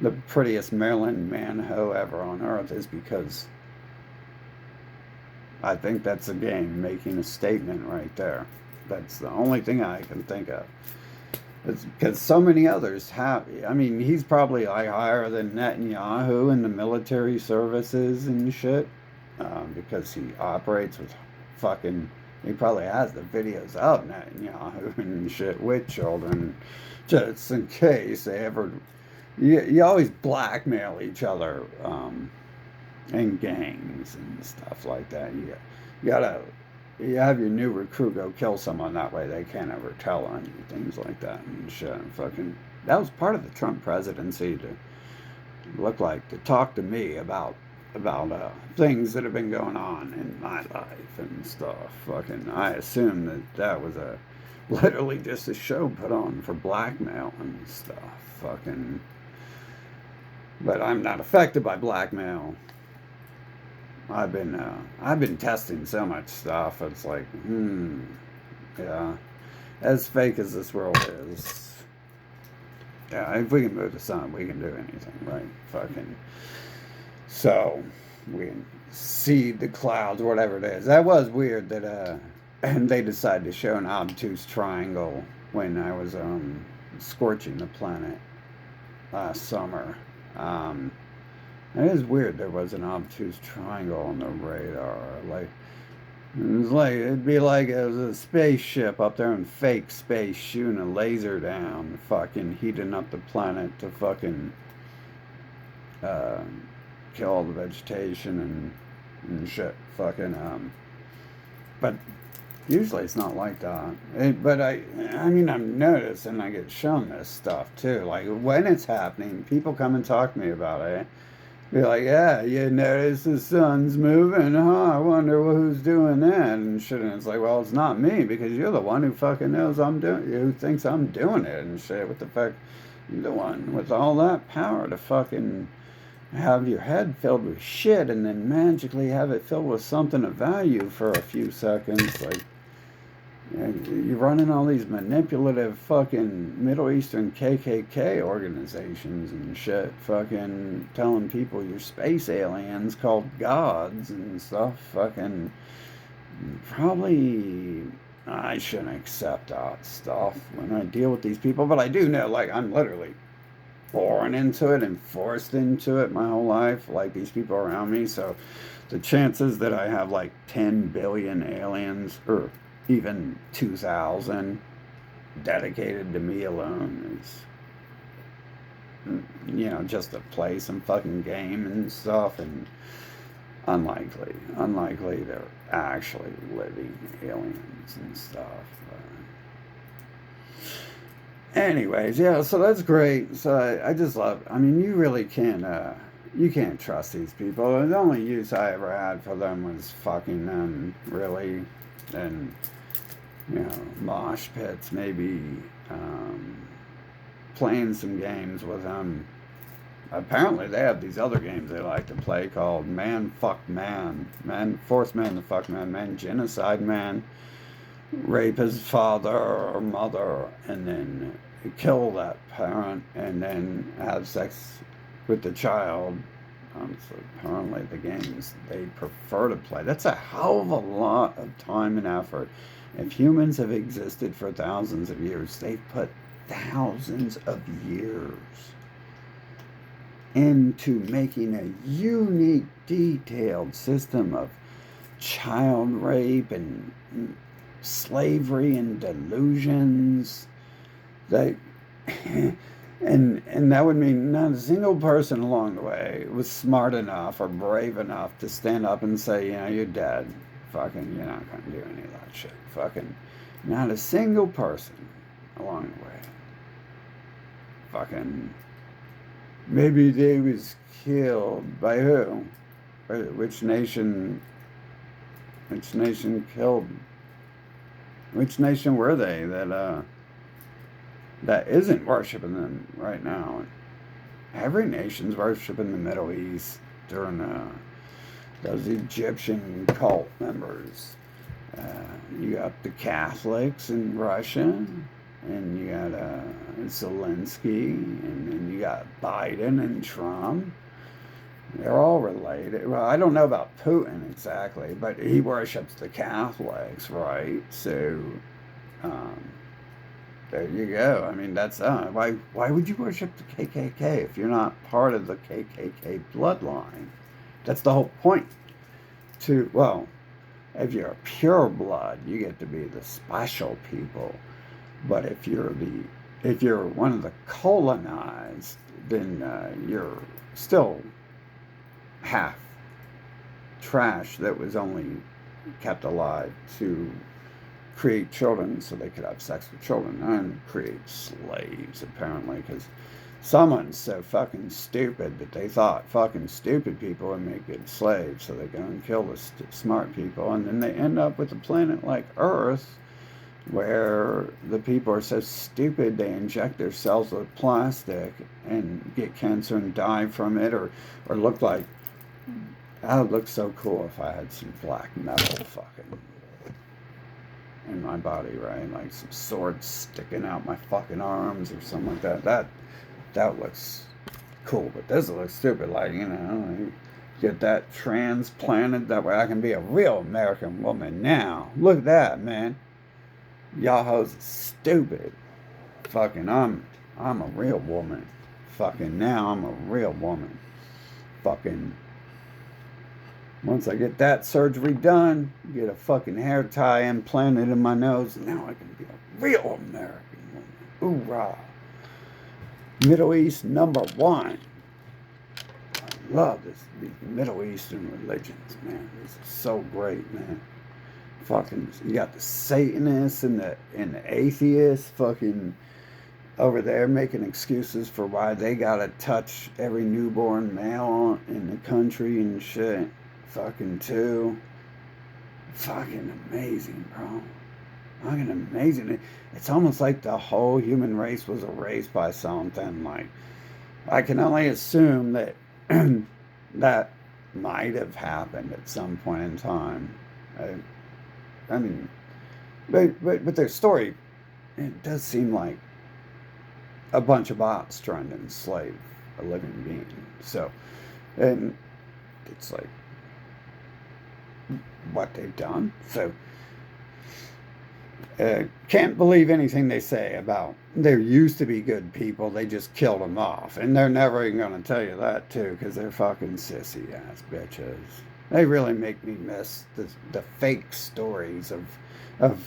the prettiest Marilyn Manho ever on earth, is because I think that's a game making a statement right there. That's the only thing I can think of. It's because so many others have. I mean, he's probably like higher than Netanyahu in the military services and shit, because he operates with fucking. He probably has the videos of Netanyahu and shit with children, just in case they ever. You always blackmail each other in gangs and stuff like that. You have your new recruit go kill someone, that way they can't ever tell on you, things like that and shit. And fucking, that was part of the Trump presidency, to talk to me about things that have been going on in my life and stuff. Fucking, I assume that was literally just a show put on for blackmail and stuff. Fucking, but I'm not affected by blackmail. I've been testing so much stuff. It's like, yeah, as fake as this world is, yeah, if we can move the sun, we can do anything, right? Fucking, so we can see the clouds, whatever it is. That was weird that and they decided to show an obtuse triangle when I was scorching the planet last summer. It is weird there was an obtuse triangle on the radar. Like, it'd be like it was a spaceship up there in fake space shooting a laser down, fucking heating up the planet to fucking kill all the vegetation and shit. Fucking but usually it's not like that. But I mean, I've noticed, and I get shown this stuff too. Like, when it's happening, people come and talk to me about it. Be like, yeah, you notice the sun's moving, huh? I wonder who's doing that and shit. And it's like, well, it's not me because you're the one who fucking knows I'm doing, who thinks I'm doing it and shit. What the fuck? You're the one with all that power to fucking have your head filled with shit and then magically have it filled with something of value for a few seconds. Like, you're running all these manipulative fucking Middle Eastern KKK organizations and shit, fucking telling people you're space aliens called gods and stuff. Fucking, probably, I shouldn't accept that stuff when I deal with these people, but I do know, like, I'm literally born into it and forced into it my whole life, like these people around me. So the chances that I have like 10 billion aliens or even 2,000 dedicated to me alone is, just to play some fucking game and stuff, and unlikely they're actually living aliens and stuff. Anyways, yeah, so that's great. So I just love, I mean, you can't trust these people. The only use I ever had for them was fucking them, really. And, mosh pits, maybe, playing some games with them. Apparently they have these other games they like to play called Man Fuck Man. Force man to fuck man, genocide man, rape his father or mother, and then kill that parent, and then have sex with the child. So apparently the games they prefer to play. That's a hell of a lot of time and effort. If humans have existed for thousands of years, they've put thousands of years into making a unique, detailed system of child rape and slavery and delusions. They and that would mean not a single person along the way was smart enough or brave enough to stand up and say, you're dead. Fucking, you're not going to do any of that shit. Fucking, not a single person along the way. Fucking, maybe they was killed by who? Which nation killed? Which nation were they that isn't worshiping them right now? Every nation's worshiping the Middle East during those Egyptian cult members. You got the Catholics in Russia, and you got Zelensky, and then you got Biden and Trump. They're all related. Well, I don't know about Putin exactly, but he worships the Catholics, right? So, there you go. I mean, that's why would you worship the KKK if you're not part of the KKK bloodline? That's the whole point. If you're a pure blood, you get to be the special people. But if you're one of the colonized, then you're still half trash that was only kept alive to create children so they could have sex with children and create slaves, apparently, because someone's so fucking stupid that they thought fucking stupid people would make good slaves, so they go and kill the smart people, and then they end up with a planet like Earth where the people are so stupid they inject themselves with plastic and get cancer and die from it, or look like, that would look so cool if I had some black metal fucking in my body, right? Like some swords sticking out my fucking arms or something like that. That looks cool, but this looks stupid. Like, get that transplanted, that way I can be a real American woman now. Look at that, man. Y'all hoes are stupid. Fucking, I'm a real woman. Fucking now I'm a real woman. Fucking, once I get that surgery done, get a fucking hair tie implanted in my nose, and now I can be a real American woman. Hoorah. Middle East #1. I love these Middle Eastern religions, man. These are so great, man. Fucking, you got the Satanists and the atheists, fucking over there making excuses for why they gotta touch every newborn male in the country and shit. Fucking too. Fucking amazing, bro. Fucking amazing. It's almost like the whole human race was erased by something. Like, I can only assume that that might have happened at some point in time. I mean, but their story, it does seem like a bunch of bots trying to enslave a living being. So, and it's like what they've done. So, can't believe anything they say about there used to be good people, they just killed them off. And they're never even going to tell you that, too, because they're fucking sissy-ass bitches. They really make me miss the fake stories of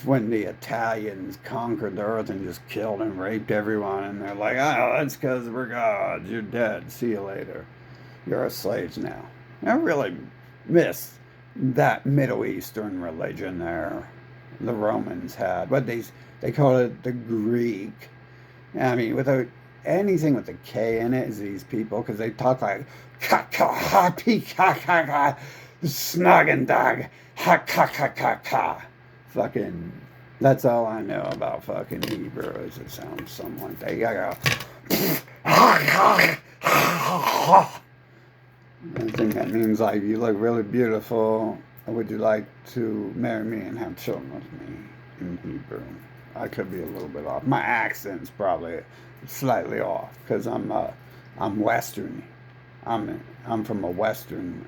when the Italians conquered the earth and just killed and raped everyone. And they're like, oh, that's because we're gods. You're dead. See you later. You're slaves now. I really miss that Middle Eastern religion there. The Romans had, but they call it the Greek. I mean, without anything with the K in it, is these people, because they talk like snogging dog, ha. Fucking, that's all I know about fucking Hebrew. Is it sounds something like that. You gotta go. I think that means like you look really beautiful. Would you like to marry me and have children with me in Hebrew? I could be a little bit off. My accent's probably slightly off because I'm Western. I'm from a Western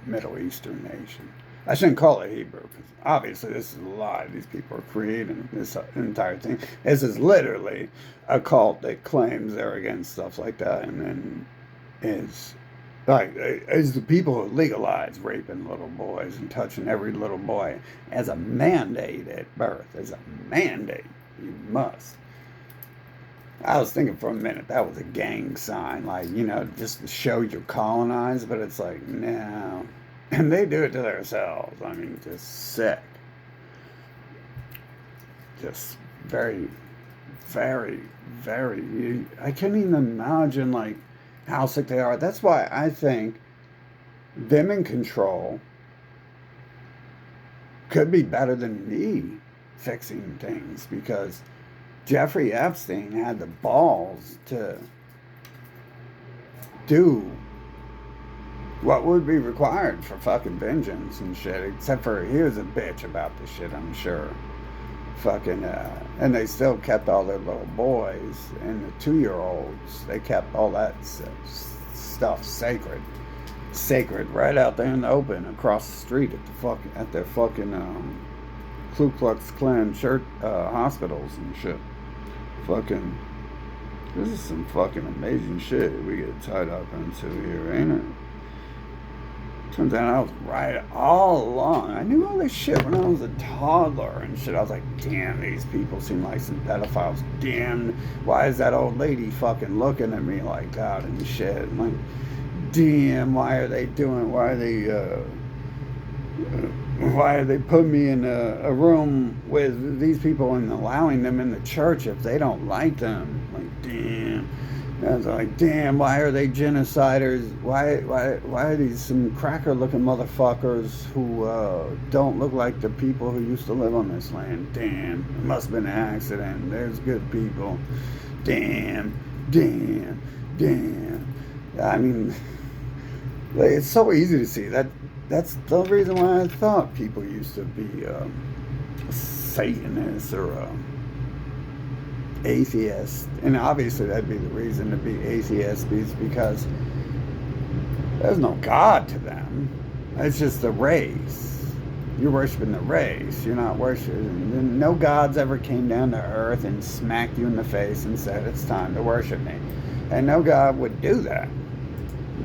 Middle Eastern nation. I shouldn't call it Hebrew because obviously this is a lie. These people are creating this entire thing. This is literally a cult that claims they're against stuff like that, and then is. Like, as the people who legalize raping little boys and touching every little boy as a mandate at birth, as a mandate, you must. I was thinking for a minute that was a gang sign, like, you know, just to show you're colonized, but it's like, no. And they do it to themselves. I mean, just sick. Just very, very, very, I can't even imagine, like, how sick they are. That's why I think them in control could be better than me fixing things, because Jeffrey Epstein had the balls to do what would be required for fucking vengeance and shit, except for he was a bitch about the shit, I'm sure. Fucking, and they still kept all their little boys and the 2-year-olds. They kept all that stuff sacred right out there in the open across the street at their fucking Ku Klux Klan church hospitals and shit. Fucking, this is some fucking amazing shit we get tied up into here, ain't it? Turns out I was right all along. I knew all this shit when I was a toddler and shit. I was like, damn, these people seem like some pedophiles. Damn, why is that old lady fucking looking at me like that and shit? I'm like, damn, why are they putting me in a room with these people and allowing them in the church if they don't like them? Like, damn. I was like, damn, why are they genociders? Why are these some cracker-looking motherfuckers who don't look like the people who used to live on this land? Damn, it must have been an accident. There's good people. Damn. I mean, it's so easy to see. That's the reason why I thought people used to be Satanists or atheist, and obviously that'd be the reason to be atheist, is because there's no God to them. It's just the race. You're worshiping the race. You're not worshiping. No gods ever came down to earth and smacked you in the face and said it's time to worship me. And no God would do that.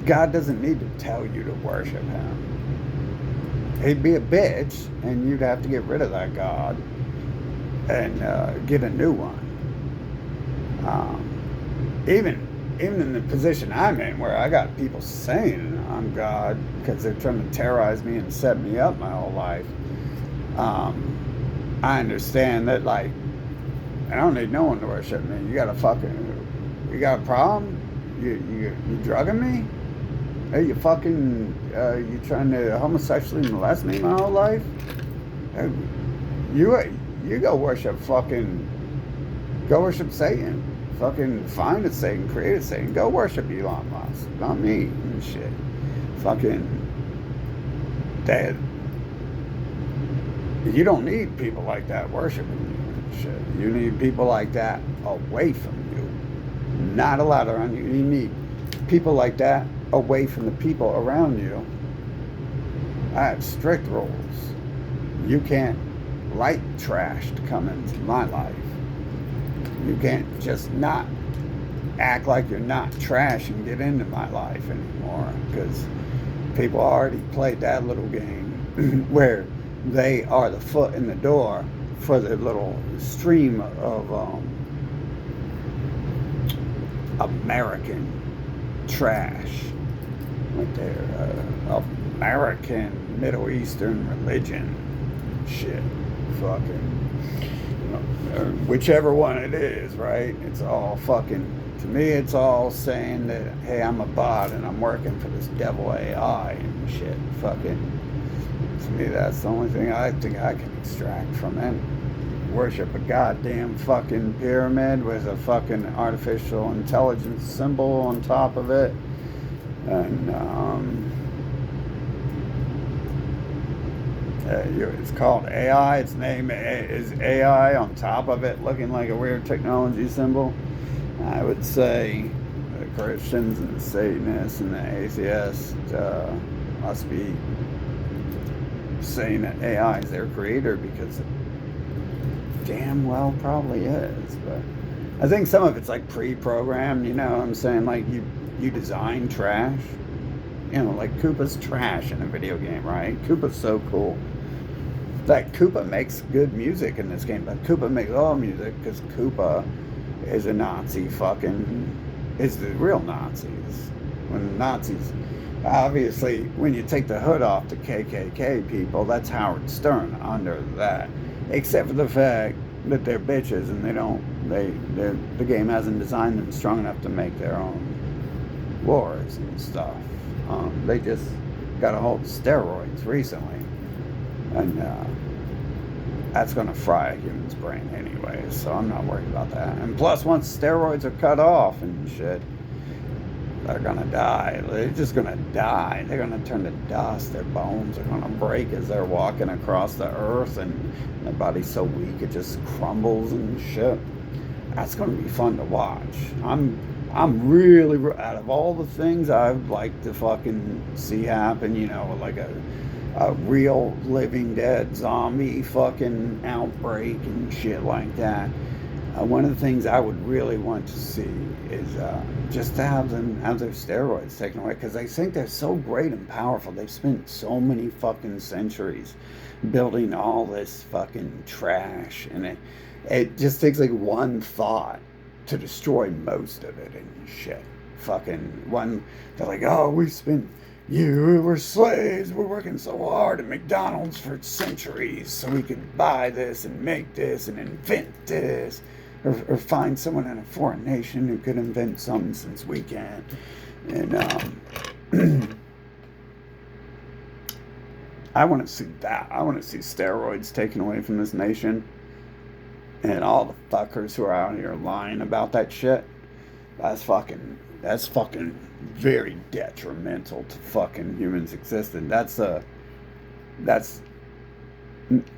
God doesn't need to tell you to worship him. He'd be a bitch, and you'd have to get rid of that God and get a new one. Even in the position I'm in, where I got people saying I'm God because they're trying to terrorize me and set me up my whole life, I understand that, like, I don't need no one to worship me. You got a problem? You drugging me? Hey, you fucking, you trying to homosexually molest me my whole life? Hey, you go worship Satan. Fucking find a Satan, create a Satan. Go worship Elon Musk, not me and shit. Fucking, dad. You don't need people like that worshiping you and shit. You need people like that away from you. Not allowed around you. You need people like that away from the people around you. I have strict rules. You can't like trash to come into my life. You can't just not act like you're not trash and get into my life anymore, because people already played that little game where they are the foot in the door for the little stream of American trash with their American Middle Eastern religion shit. Fucking, whichever one it is, right? It's all fucking, to me, it's all saying that, hey, I'm a bot and I'm working for this devil AI and shit. Fucking, to me, that's the only thing I think I can extract from it. Worship a goddamn fucking pyramid with a fucking artificial intelligence symbol on top of it. And, it's called AI. Its name is AI on top of it, looking like a weird technology symbol. I would say the Christians and the Satanists and the atheists must be saying that AI is their creator, because it damn well probably is. But I think some of it's like pre-programmed, you know what I'm saying? Like you design trash. You know, like Koopa's trash in a video game, right? Koopa's so cool. Like, Koopa makes good music in this game, but Koopa makes all music because Koopa is a Nazi is the real Nazis. When the Nazis, obviously, when you take the hood off the KKK people, that's Howard Stern under that. Except for the fact that they're bitches and the game hasn't designed them strong enough to make their own wars and stuff. They just got a hold of steroids recently. And that's going to fry a human's brain anyway, so I'm not worried about that. And plus, once steroids are cut off and shit, they're going to die. They're just going to die. They're going to turn to dust. Their bones are going to break as they're walking across the earth, and their body's so weak it just crumbles and shit. That's going to be fun to watch. I'm really, out of all the things I'd like to fucking see happen, you know, like a real living dead zombie fucking outbreak and shit like that. One of the things I would really want to see is just to have their steroids taken away, because they think they're so great and powerful. They've spent so many fucking centuries building all this fucking trash, and it just takes like one thought to destroy most of it and shit. Fucking one, they're like, oh, we're slaves, we're working so hard at McDonald's for centuries so we could buy this and make this and invent this, or find someone in a foreign nation who could invent something since we can't. And I want to see that. I want to see steroids taken away from this nation, and all the fuckers who are out here lying about that shit. That's fucking very detrimental to fucking humans' existence. That's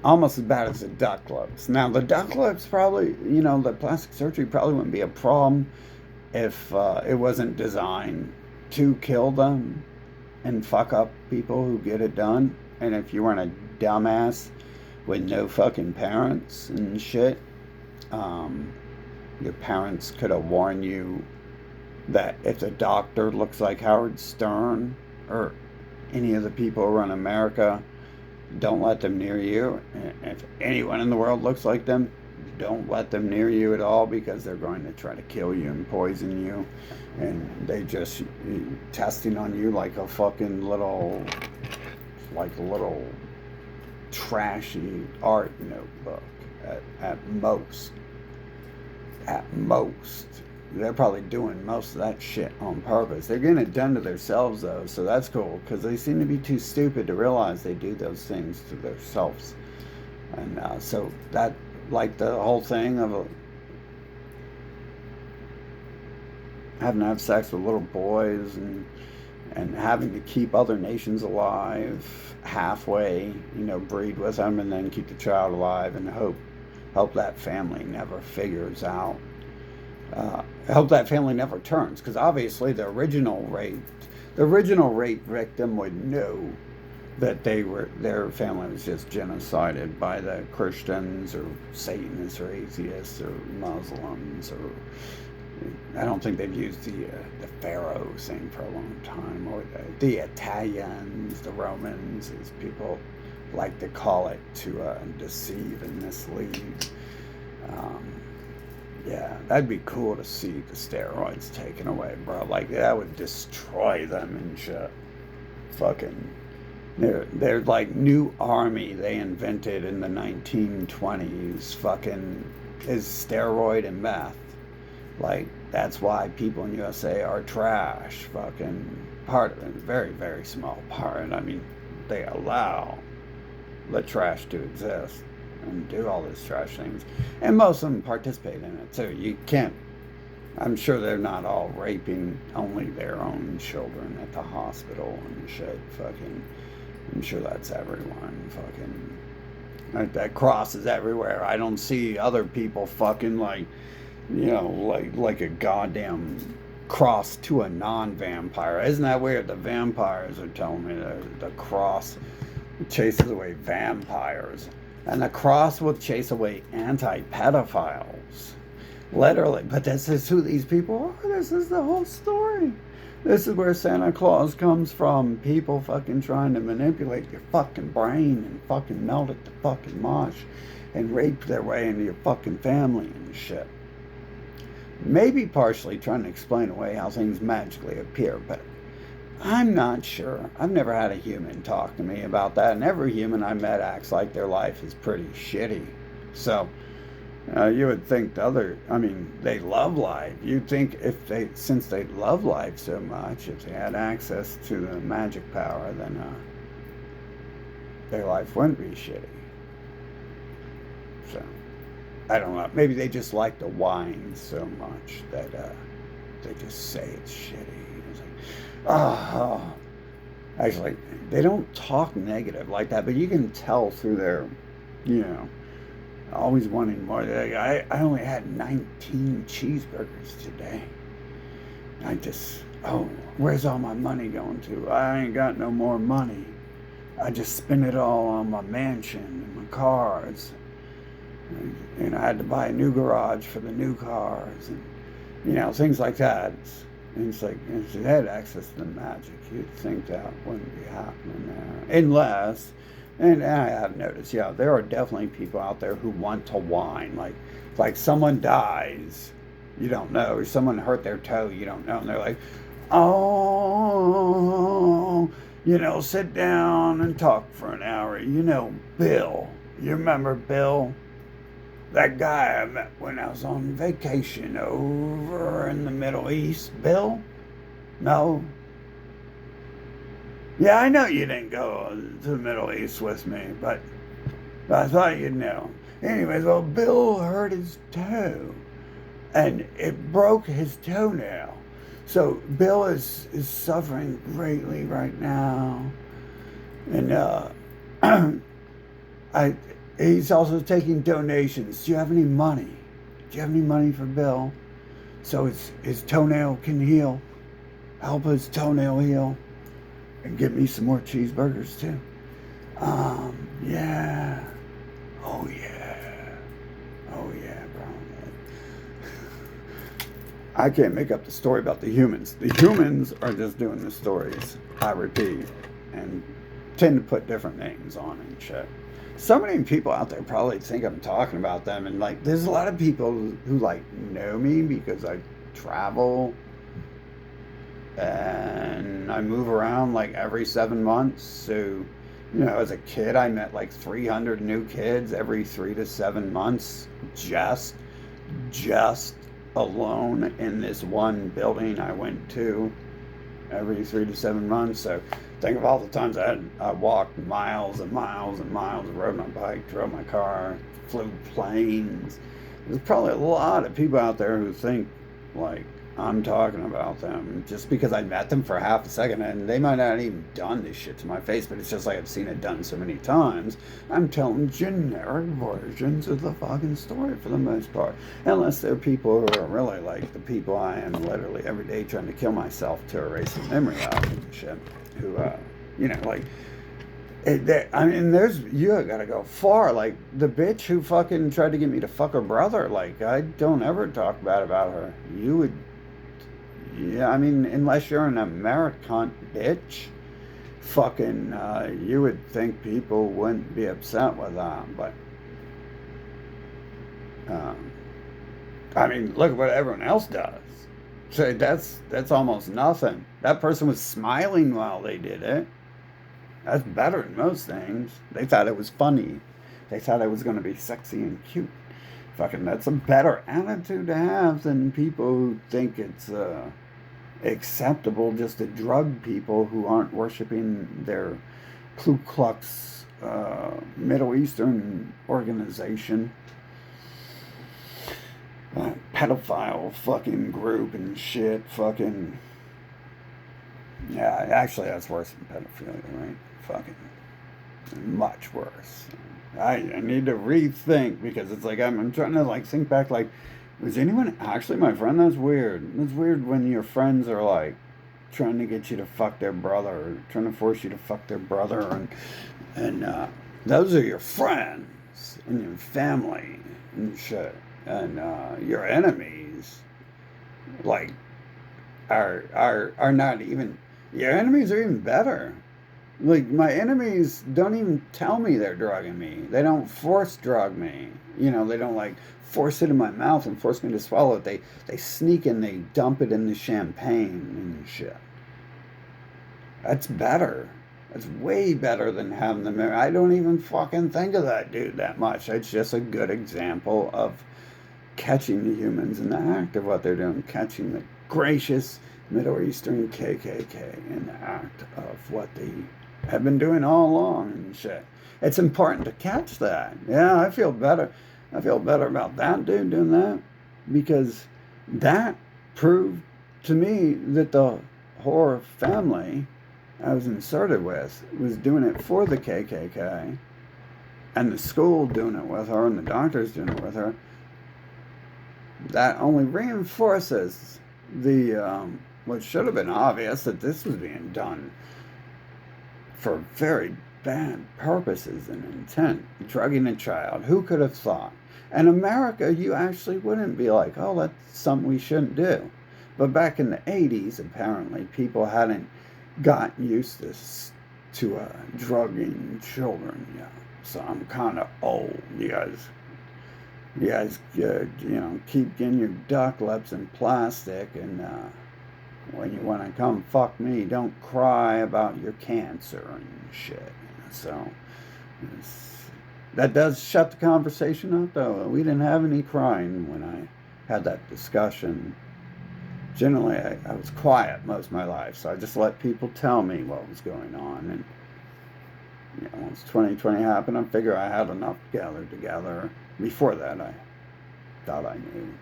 almost as bad as the duck lips. Now, the duck lips probably, you know, the plastic surgery probably wouldn't be a problem if it wasn't designed to kill them and fuck up people who get it done. And if you weren't a dumbass with no fucking parents and shit, your parents could have warned you that if the doctor looks like Howard Stern or any of the people who run America, don't let them near you. And if anyone in the world looks like them, don't let them near you at all, because they're going to try to kill you and poison you. And they just testing on you like a fucking little trashy art notebook at most. at most. They're probably doing most of that shit on purpose. They're getting it done to themselves, though, so that's cool, because they seem to be too stupid to realize they do those things to themselves. And so that, like the whole thing of having to have sex with little boys and having to keep other nations alive halfway, breed with them and then keep the child alive and hope that family never figures out. Hope that family never turns, because obviously the original rape victim would know that their family was just genocided by the Christians or Satanists or atheists or Muslims, or I don't think they've used the Pharaoh thing for a long time, or the Italians, the Romans, as people like to call it, to deceive and mislead. Yeah, that'd be cool to see the steroids taken away, bro. Like, that would destroy them and shit. Fucking, they're like new army they invented in the 1920s. Fucking is steroid and meth. Like, that's why people in USA are trash. Fucking part of it, very, very small part. I mean, they allow the trash to exist and do all these trash things, and most of them participate in it too. You can't, I'm sure they're not all raping only their own children at the hospital and shit. Fucking, I'm sure that's everyone. Fucking, like, that crosses everywhere. I don't see other people fucking like a goddamn cross to a non-vampire. Isn't that weird? The vampires are telling me the cross chases away vampires. And the cross will chase away anti-pedophiles. Literally. But this is who these people are. This is the whole story. This is where Santa Claus comes from. People fucking trying to manipulate your fucking brain and fucking melt it to fucking mush and rape their way into your fucking family and shit. Maybe partially trying to explain away how things magically appear, but I'm not sure. I've never had a human talk to me about that, and every human I met acts like their life is pretty shitty. So, you would think they love life. You'd think since they love life so much, if they had access to the magic power, then their life wouldn't be shitty. So, I don't know. Maybe they just like to whine so much that they just say it's shitty. It's like, oh. Actually, they don't talk negative like that, but you can tell through their, always wanting more. I only had 19 cheeseburgers today. Where's all my money going to? I ain't got no more money. I just spend it all on my mansion and my cars. And I had to buy a new garage for the new cars, and things like that. And it's like, if you had access to the magic, you'd think that wouldn't be happening there. Unless, and I have noticed, there are definitely people out there who want to whine. Like someone dies, you don't know, or someone hurt their toe, you don't know, and they're like, oh, sit down and talk for an hour. Bill. You remember Bill? That guy I met when I was on vacation over in the Middle East. Bill? No? Yeah, I know you didn't go to the Middle East with me, but I thought you'd know. Anyways, well, Bill hurt his toe, and it broke his toenail. So Bill is suffering greatly right now. And he's also taking donations. Do you have any money? Do you have any money for Bill? So his toenail can heal. Help his toenail heal. And get me some more cheeseburgers too. Yeah. Oh yeah. Oh yeah, bro. I can't make up the story about the humans. The humans are just doing the stories, I repeat, and tend to put different names on and shit. So many people out there probably think I'm talking about them, and there's a lot of people who know me because I travel and I move around every 7 months. So, as a kid, I met 300 new kids every 3 to 7 months, just just alone in this one building I went to every 3 to 7 months. So think of all the times I walked miles and miles and miles, rode my bike, drove my car, flew planes. There's probably a lot of people out there who think like I'm talking about them just because I met them for half a second, and they might not even done this shit to my face, but it's just like I've seen it done so many times. I'm telling generic versions of the fucking story for the most part, unless they're people who are really like the people I am literally every day trying to kill myself to erase the memory of and shit. Who, like I mean, you gotta go far. Like, the bitch who fucking tried to get me to fuck her brother, like, I don't ever talk bad about her. You would, yeah, I mean, unless you're an American bitch, fucking, you would think people wouldn't be upset with that. But, um, I mean, look at what everyone else does. So that's almost nothing. That person was smiling while they did it. That's better than most things. They thought it was funny. They thought it was going to be sexy and cute. Fucking, that's a better attitude to have than people who think it's acceptable just to drug people who aren't worshiping their Ku Klux Middle Eastern organization. Pedophile fucking group and shit. Fucking. Yeah, actually, that's worse than pedophilia, right? Fucking much worse. I need to rethink because it's like I'm trying to like think back. Like, was anyone actually my friend? That's weird. It's weird when your friends are like trying to get you to fuck their brother, or trying to force you to fuck their brother, and those are your friends and your family and shit, and your enemies, like, are not even. Your enemies are even better. Like, my enemies don't even tell me they're drugging me. They don't force drug me. They don't like force it in my mouth and force me to swallow it. They sneak and they dump it in the champagne and shit. That's better. That's way better than having them there. I don't even fucking think of that dude that much. It's just a good example of catching the humans in the act of what they're doing, catching the gracious Middle Eastern KKK in the act of what they have been doing all along and shit. It's important to catch that. Yeah, I feel better. I feel better about that dude doing that because that proved to me that the horror family I was inserted with was doing it for the KKK, and the school doing it with her and the doctors doing it with her. That only reinforces the what should have been obvious, that this was being done for very bad purposes and intent. Drugging a child. Who could have thought? In America, you actually wouldn't be like, oh, that's something we shouldn't do. But back in the 80s, apparently, people hadn't gotten used to drugging children. Yeah. So I'm kind of old. You guys, keep getting your duck lips in plastic, and when you want to come fuck me, don't cry about your cancer and shit. So that does shut the conversation up, though. We didn't have any crying when I had that discussion. Generally, I was quiet most of my life, so I just let people tell me what was going on. And once 2020 happened, I figured I had enough gathered together. Before that, I thought I knew.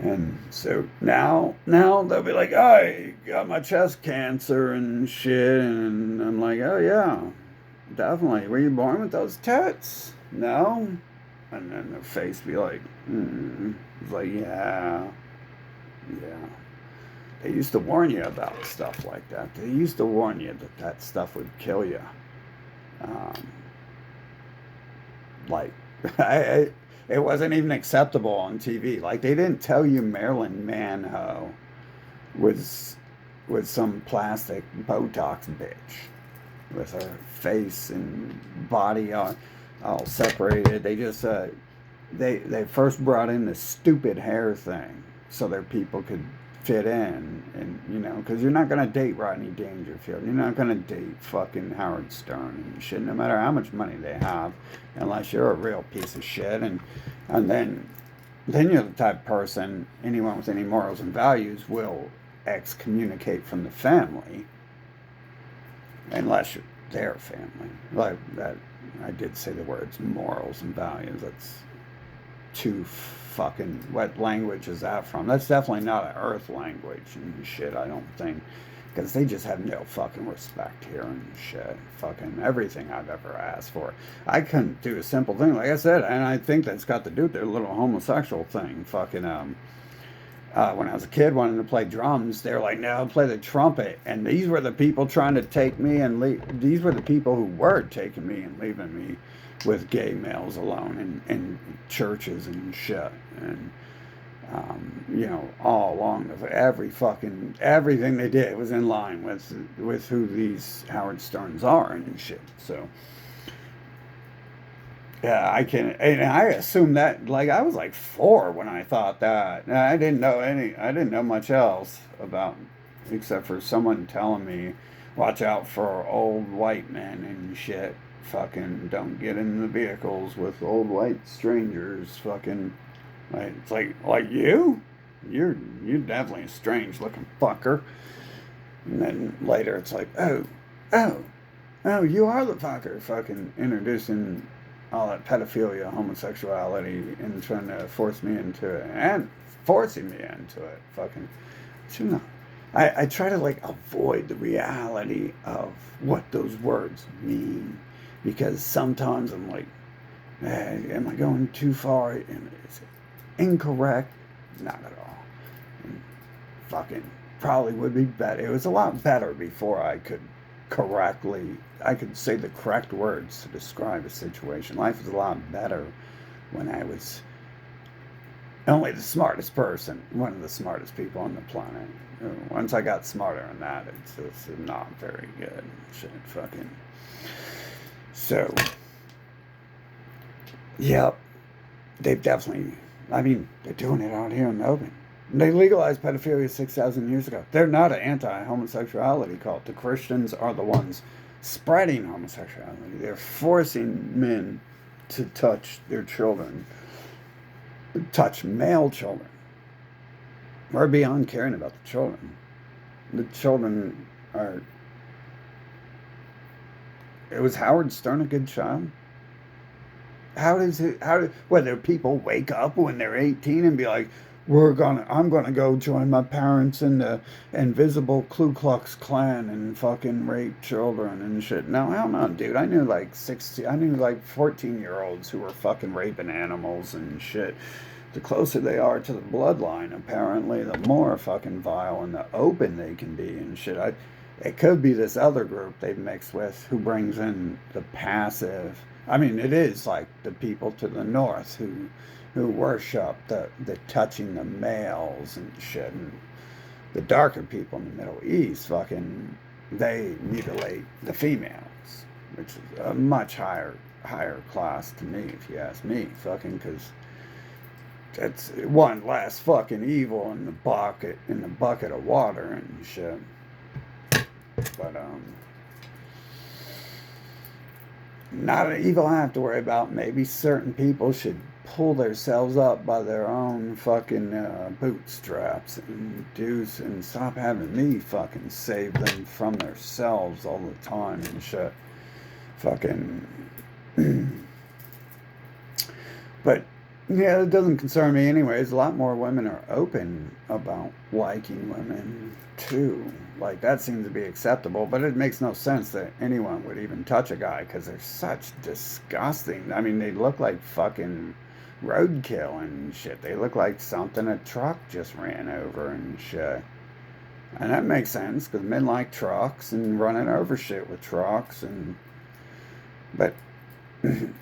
And so now they'll be like, oh, I got my chest cancer and shit. And I'm like, oh, yeah, definitely. Were you born with those tits? No? And then their face be like, It's like, yeah. They used to warn you about stuff like that. They used to warn you that stuff would kill you. It wasn't even acceptable on TV. Like, they didn't tell you Marilyn Monroe was some plastic Botox bitch with her face and body all separated. They just they first brought in the stupid hair thing so their people could fit in, and because you're not going to date Rodney Dangerfield, you're not going to date fucking Howard Stern and shit, no matter how much money they have, unless you're a real piece of shit. And then then you're the type of person, anyone with any morals and values will excommunicate from the family, unless you're their family. Like that, I did say the words morals and values. That's too fucking. What language is that from? That's definitely not an Earth language and shit, I don't think. Because they just have no fucking respect here and shit. Fucking everything I've ever asked for. I couldn't do a simple thing, like I said, and I think that's got to do with their little homosexual thing. Fucking, when I was a kid wanting to play drums, they were like, no, play the trumpet. And these were the people trying to take me and leave. These were the people who were taking me and leaving me with gay males alone in churches and shit. And, all along of everything they did was in line with who these Howard Sterns are and shit. So, yeah, and I assumed that, like, I was like 4 when I thought that. And I didn't know much else about, except for someone telling me, watch out for old white men and shit. Fucking don't get in the vehicles with old white strangers. Fucking, like, it's like you? You're definitely a strange looking fucker. And then later it's like, oh, you are the fucker. Fucking introducing all that pedophilia, homosexuality, and trying to force me into it, and forcing me into it. Fucking, I try to like avoid the reality of what those words mean, because sometimes I'm like, am I going too far? Is it incorrect? Not at all. And fucking probably would be better. It was a lot better before I could say the correct words to describe a situation. Life was a lot better when I was only the smartest person, one of the smartest people on the planet. Once I got smarter than that, it's not very good. Shit, fucking. So, yep, they've definitely, they're doing it out here in the open. They legalized pedophilia 6,000 years ago. They're not an anti-homosexuality cult. The Christians are the ones spreading homosexuality. They're forcing men to touch their children, touch male children. We're beyond caring about the children. The children are... Was Howard Stern a good child? Whether people wake up when they're 18 and be like, I'm gonna go join my parents in the invisible Ku Klux Klan and fucking rape children and shit. No, hell no, dude. I knew like 14-year-olds who were fucking raping animals and shit. The closer they are to the bloodline, apparently, the more fucking vile and the open they can be and shit. It could be this other group they've mixed with who brings in the passive. It is like the people to the north who worship the touching the males and shit, and the darker people in the Middle East, fucking, they mutilate the females, which is a much higher class to me, if you ask me, fucking, because that's one less fucking evil in the bucket of water and shit. But not an evil I have to worry about. Maybe certain people should pull themselves up by their own fucking bootstraps and stop having me fucking save them from themselves all the time and shit. Fucking. But yeah, it doesn't concern me anyways. A lot more women are open about liking women too. Like, that seems to be acceptable, but it makes no sense that anyone would even touch a guy because they're such disgusting. They look like fucking roadkill and shit. They look like something a truck just ran over and shit. And that makes sense because men like trucks and running over shit with trucks. But do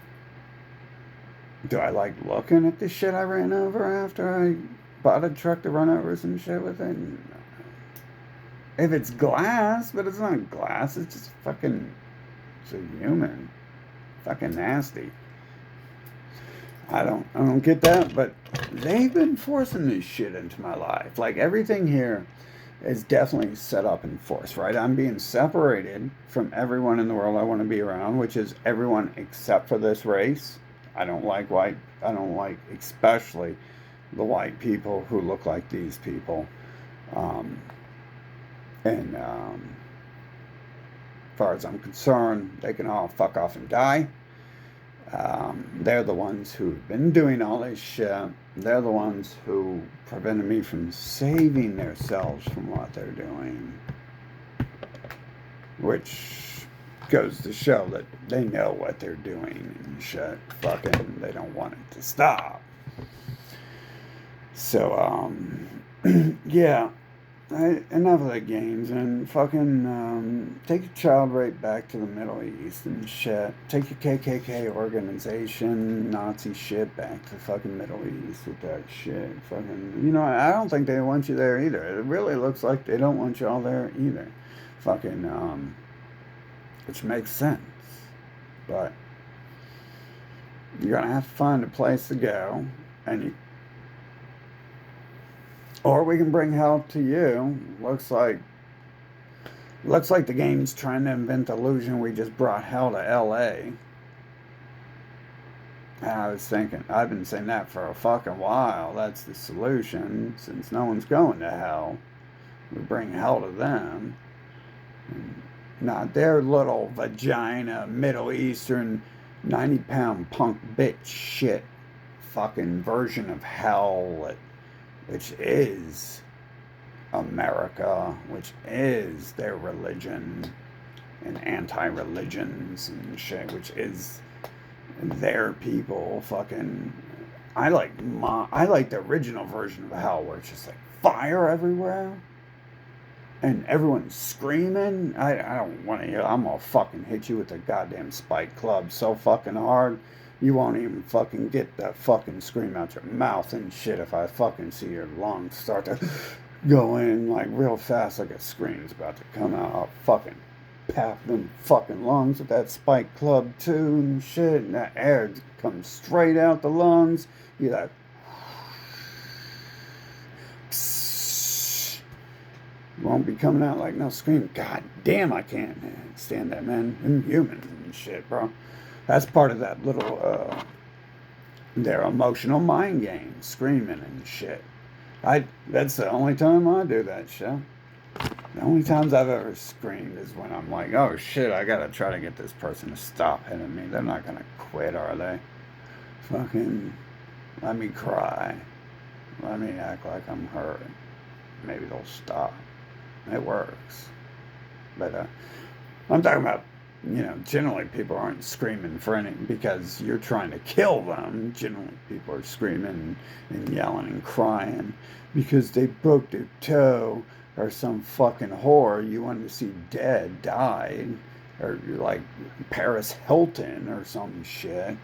I like looking at the shit I ran over after I bought a truck to run over some shit with it? If it's glass, but it's not glass, it's just fucking, it's a human. Fucking nasty. I don't get that, but they've been forcing this shit into my life. Like, everything here is definitely set up and forced, right? I'm being separated from everyone in the world I want to be around, which is everyone except for this race. I don't like white, I don't like especially the white people who look like these people. Um, and as far as I'm concerned, they can all fuck off and die. They're the ones who've been doing all this shit. They're the ones who prevented me from saving themselves from what they're doing. Which goes to show that they know what they're doing and shit. Fucking, they don't want it to stop. So, yeah. Enough of the games and fucking take your child right back to the Middle East and shit. Take your KKK organization, Nazi shit back to the fucking Middle East with that shit. Fucking, I don't think they want you there either. It really looks like they don't want y'all there either. Fucking, which makes sense. But you're gonna have to find a place to go, and or we can bring help to you. Looks like the game's trying to invent the illusion we just brought hell to LA. And I was thinking, I've been saying that for a fucking while. That's the solution, since no one's going to hell. We bring hell to them. And not their little vagina, Middle Eastern, 90-pound punk bitch shit fucking version of hell, which is America, which is their religion and anti-religions and shit, which is their people. Fucking, I like the original version of hell, where it's just like fire everywhere and everyone's screaming. I don't want to hear. I'm gonna fucking hit you with a goddamn spike club so fucking hard you won't even fucking get that fucking scream out your mouth and shit if I fucking see your lungs start to go in like real fast like a scream's about to come out. I'll fucking pack them fucking lungs with that spike club too and shit, and that air comes straight out the lungs. You're like, won't be coming out like no scream. God damn, I can't stand that, man. Inhuman and shit, bro. That's part of that little, their emotional mind game, screaming and shit. That's the only time I do that shit. The only times I've ever screamed is when I'm like, oh shit, I gotta try to get this person to stop hitting me. They're not gonna quit, are they? Fucking, let me cry. Let me act like I'm hurt. Maybe they'll stop. It works. But, I'm talking about, generally people aren't screaming for anything because you're trying to kill them. Generally people are screaming and yelling and crying because they broke their toe, or some fucking whore you wanted to see dead died, or you're like Paris Hilton or some shit.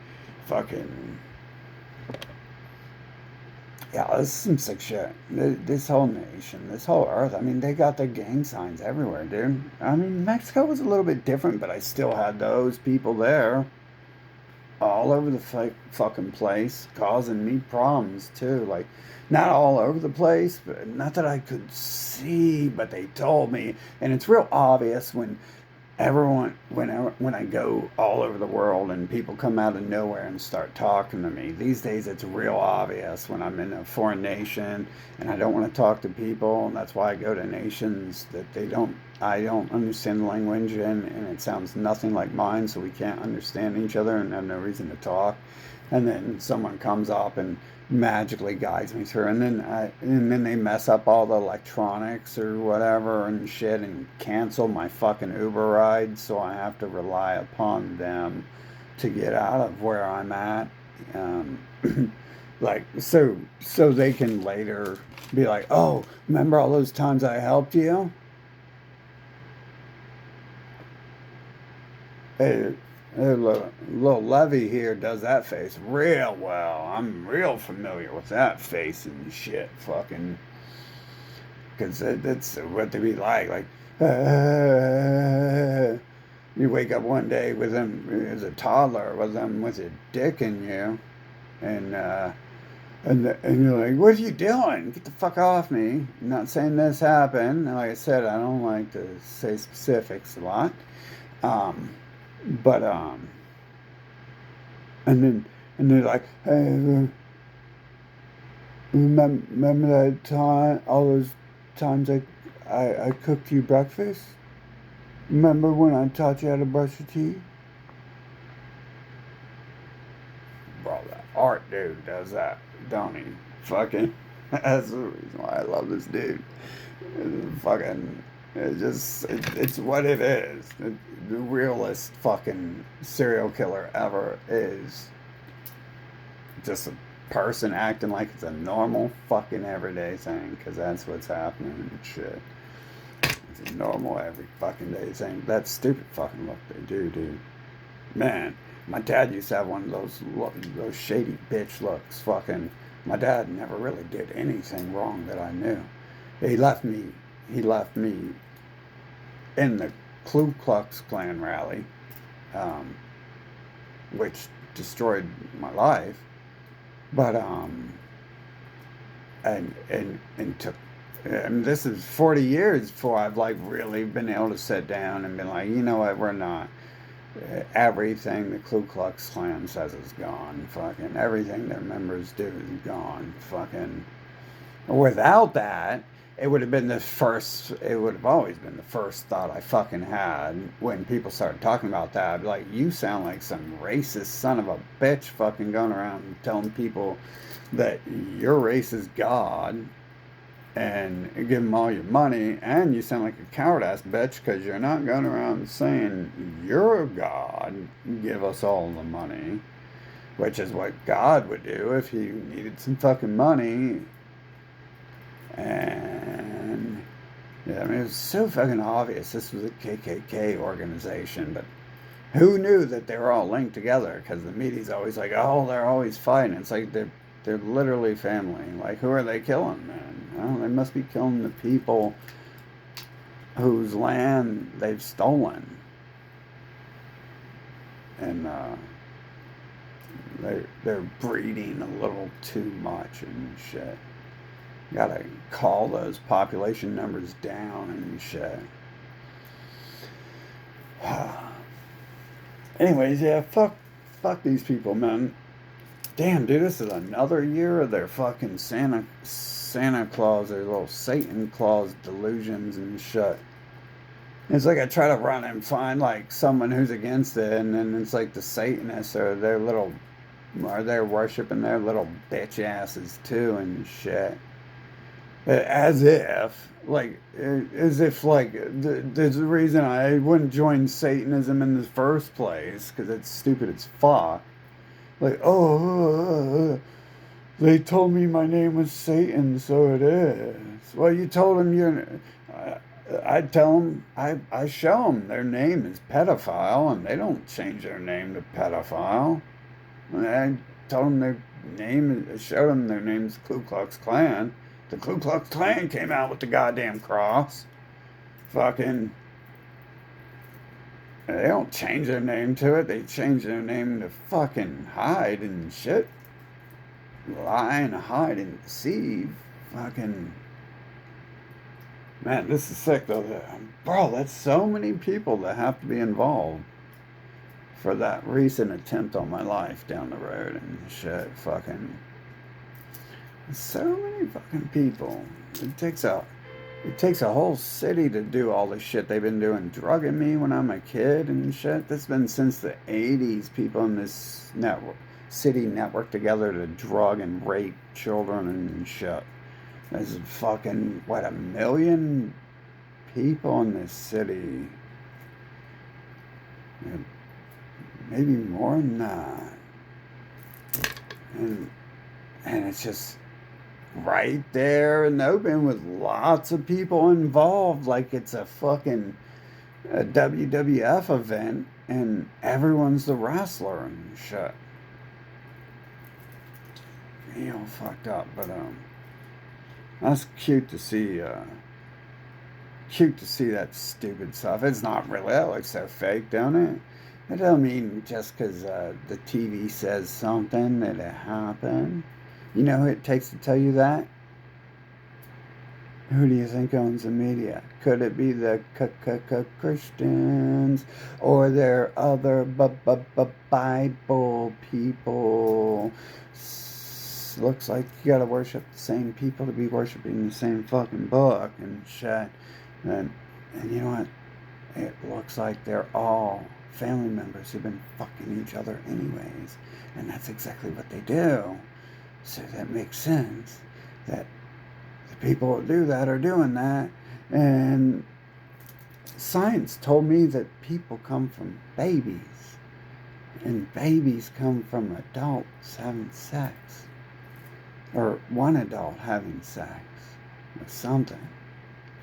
Fucking, yeah, this is some sick shit. This whole nation, this whole earth, I mean, they got their gang signs everywhere, dude. I mean, Mexico was a little bit different, but I still had those people there all over the fucking place, causing me problems, too. Like, not all over the place, but not that I could see, but they told me. And it's real obvious when when I go all over the world and people come out of nowhere and start talking to me. These days it's real obvious when I'm in a foreign nation and I don't want to talk to people, and that's why I go to nations that I don't understand the language, and it sounds nothing like mine, so we can't understand each other and have no reason to talk. And then someone comes up and magically guides me through, and then they mess up all the electronics or whatever and shit and cancel my fucking Uber ride, so I have to rely upon them to get out of where I'm at. Um, like, so they can later be like, oh, remember all those times I helped you? Hey, little Levy here does that face real well. I'm real familiar with that face and shit. Fucking, because that's what they be like. Like, you wake up one day with them as a toddler with them with a dick in you, and and you're like, what are you doing? Get the fuck off me! I'm not saying this happened. And like I said, I don't like to say specifics a lot. Um, but and then they're like, hey, Remember that time, all those times I cooked you breakfast? Remember when I taught you how to brush your teeth? Bro, that art dude does that, don't he? Fucking, that's the reason why I love this dude. Fucking, it's what it is. The realest fucking serial killer ever is just a person acting like it's a normal fucking everyday thing, because that's what's happening and shit. It's a normal every fucking day thing. That stupid fucking look they do, dude. Man, my dad used to have one of those shady bitch looks. Fucking, my dad never really did anything wrong that I knew. He left me. He left me in the Ku Klux Klan rally, um, which destroyed my life. But and took. I mean, this is 40 years before I've like really been able to sit down and been like, you know what, we're not. Everything the Ku Klux Klan says is gone. Fucking everything their members do is gone. Fucking without that, it would have been the first. It would have always been the first thought I fucking had when people started talking about that. I'd be like, you sound like some racist son of a bitch, fucking going around telling people that your race is God and give them all your money, and you sound like a coward ass bitch because you're not going around saying you're God, give us all the money, which is what God would do if he needed some fucking money. And yeah, I mean, it was so fucking obvious this was a KKK organization, but who knew that they were all linked together? Because the media's always like, oh, they're always fighting. It's like they're literally family. Like, who are they killing, man? Well, they must be killing the people whose land they've stolen. And they're breeding a little too much and shit. Gotta call those population numbers down and shit. Anyways, yeah, fuck these people, man. Damn, dude, this is another year of their fucking Santa Claus, their little Satan Claus delusions and shit. It's like I try to run and find like someone who's against it, and then it's like the Satanists are they're worshiping their little bitch asses too and shit. As if like there's a reason I wouldn't join Satanism in the first place because it's stupid as fuck. Like, they told me my name was Satan, so it is. Well, you told them I tell them, I show them their name is pedophile, and they don't change their name to pedophile. And I told them showed them their name's Ku Klux Klan. The Ku Klux Klan came out with the goddamn cross. Fucking, they don't change their name to it. They change their name to fucking hide and shit. Lie and hide and deceive. Fucking, man, this is sick though. Bro, that's so many people that have to be involved for that recent attempt on my life down the road and shit. Fucking, so many fucking people. It takes a whole city to do all this shit they've been doing, drugging me when I'm a kid and shit. That's been since the 80s. People in this city network together to drug and rape children and shit. There's fucking, what, 1 million people in this city. Maybe more than that. And it's just right there in the open with lots of people involved, like it's a fucking WWF event and everyone's the wrestler and shit. You know, fucked up, but that's cute to see. Cute to see that stupid stuff. It's not really. That looks so fake, don't it? It don't mean just because the TV says something that it happened. You know who it takes to tell you that? Who do you think owns the media? Could it be the Christians or their other Bible people? looks like you gotta worship the same people to be worshiping the same fucking book and shit. And you know what? It looks like they're all family members who've been fucking each other anyways. And that's exactly what they do. So that makes sense that the people who do that are doing that. And science told me that people come from babies. And babies come from adults having sex. Or one adult having sex. Or something.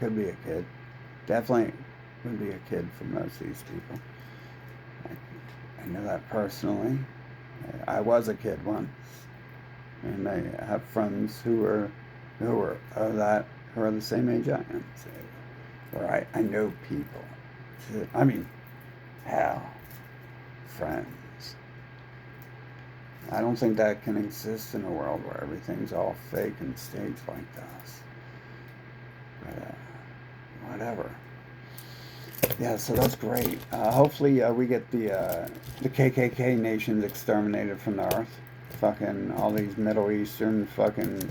Could be a kid. Definitely would be a kid for most of these people. I know that personally. I was a kid once. And I have friends who are the same age I am. So, or I know people. I mean, hell, friends. I don't think that can exist in a world where everything's all fake and staged like this. But whatever. Yeah, so that's great. Hopefully we get the KKK nations exterminated from the earth. Fucking all these Middle Eastern fucking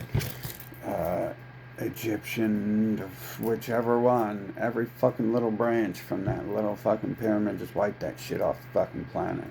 Egyptian, whichever one, every fucking little branch from that little fucking pyramid, just wipe that shit off the fucking planet.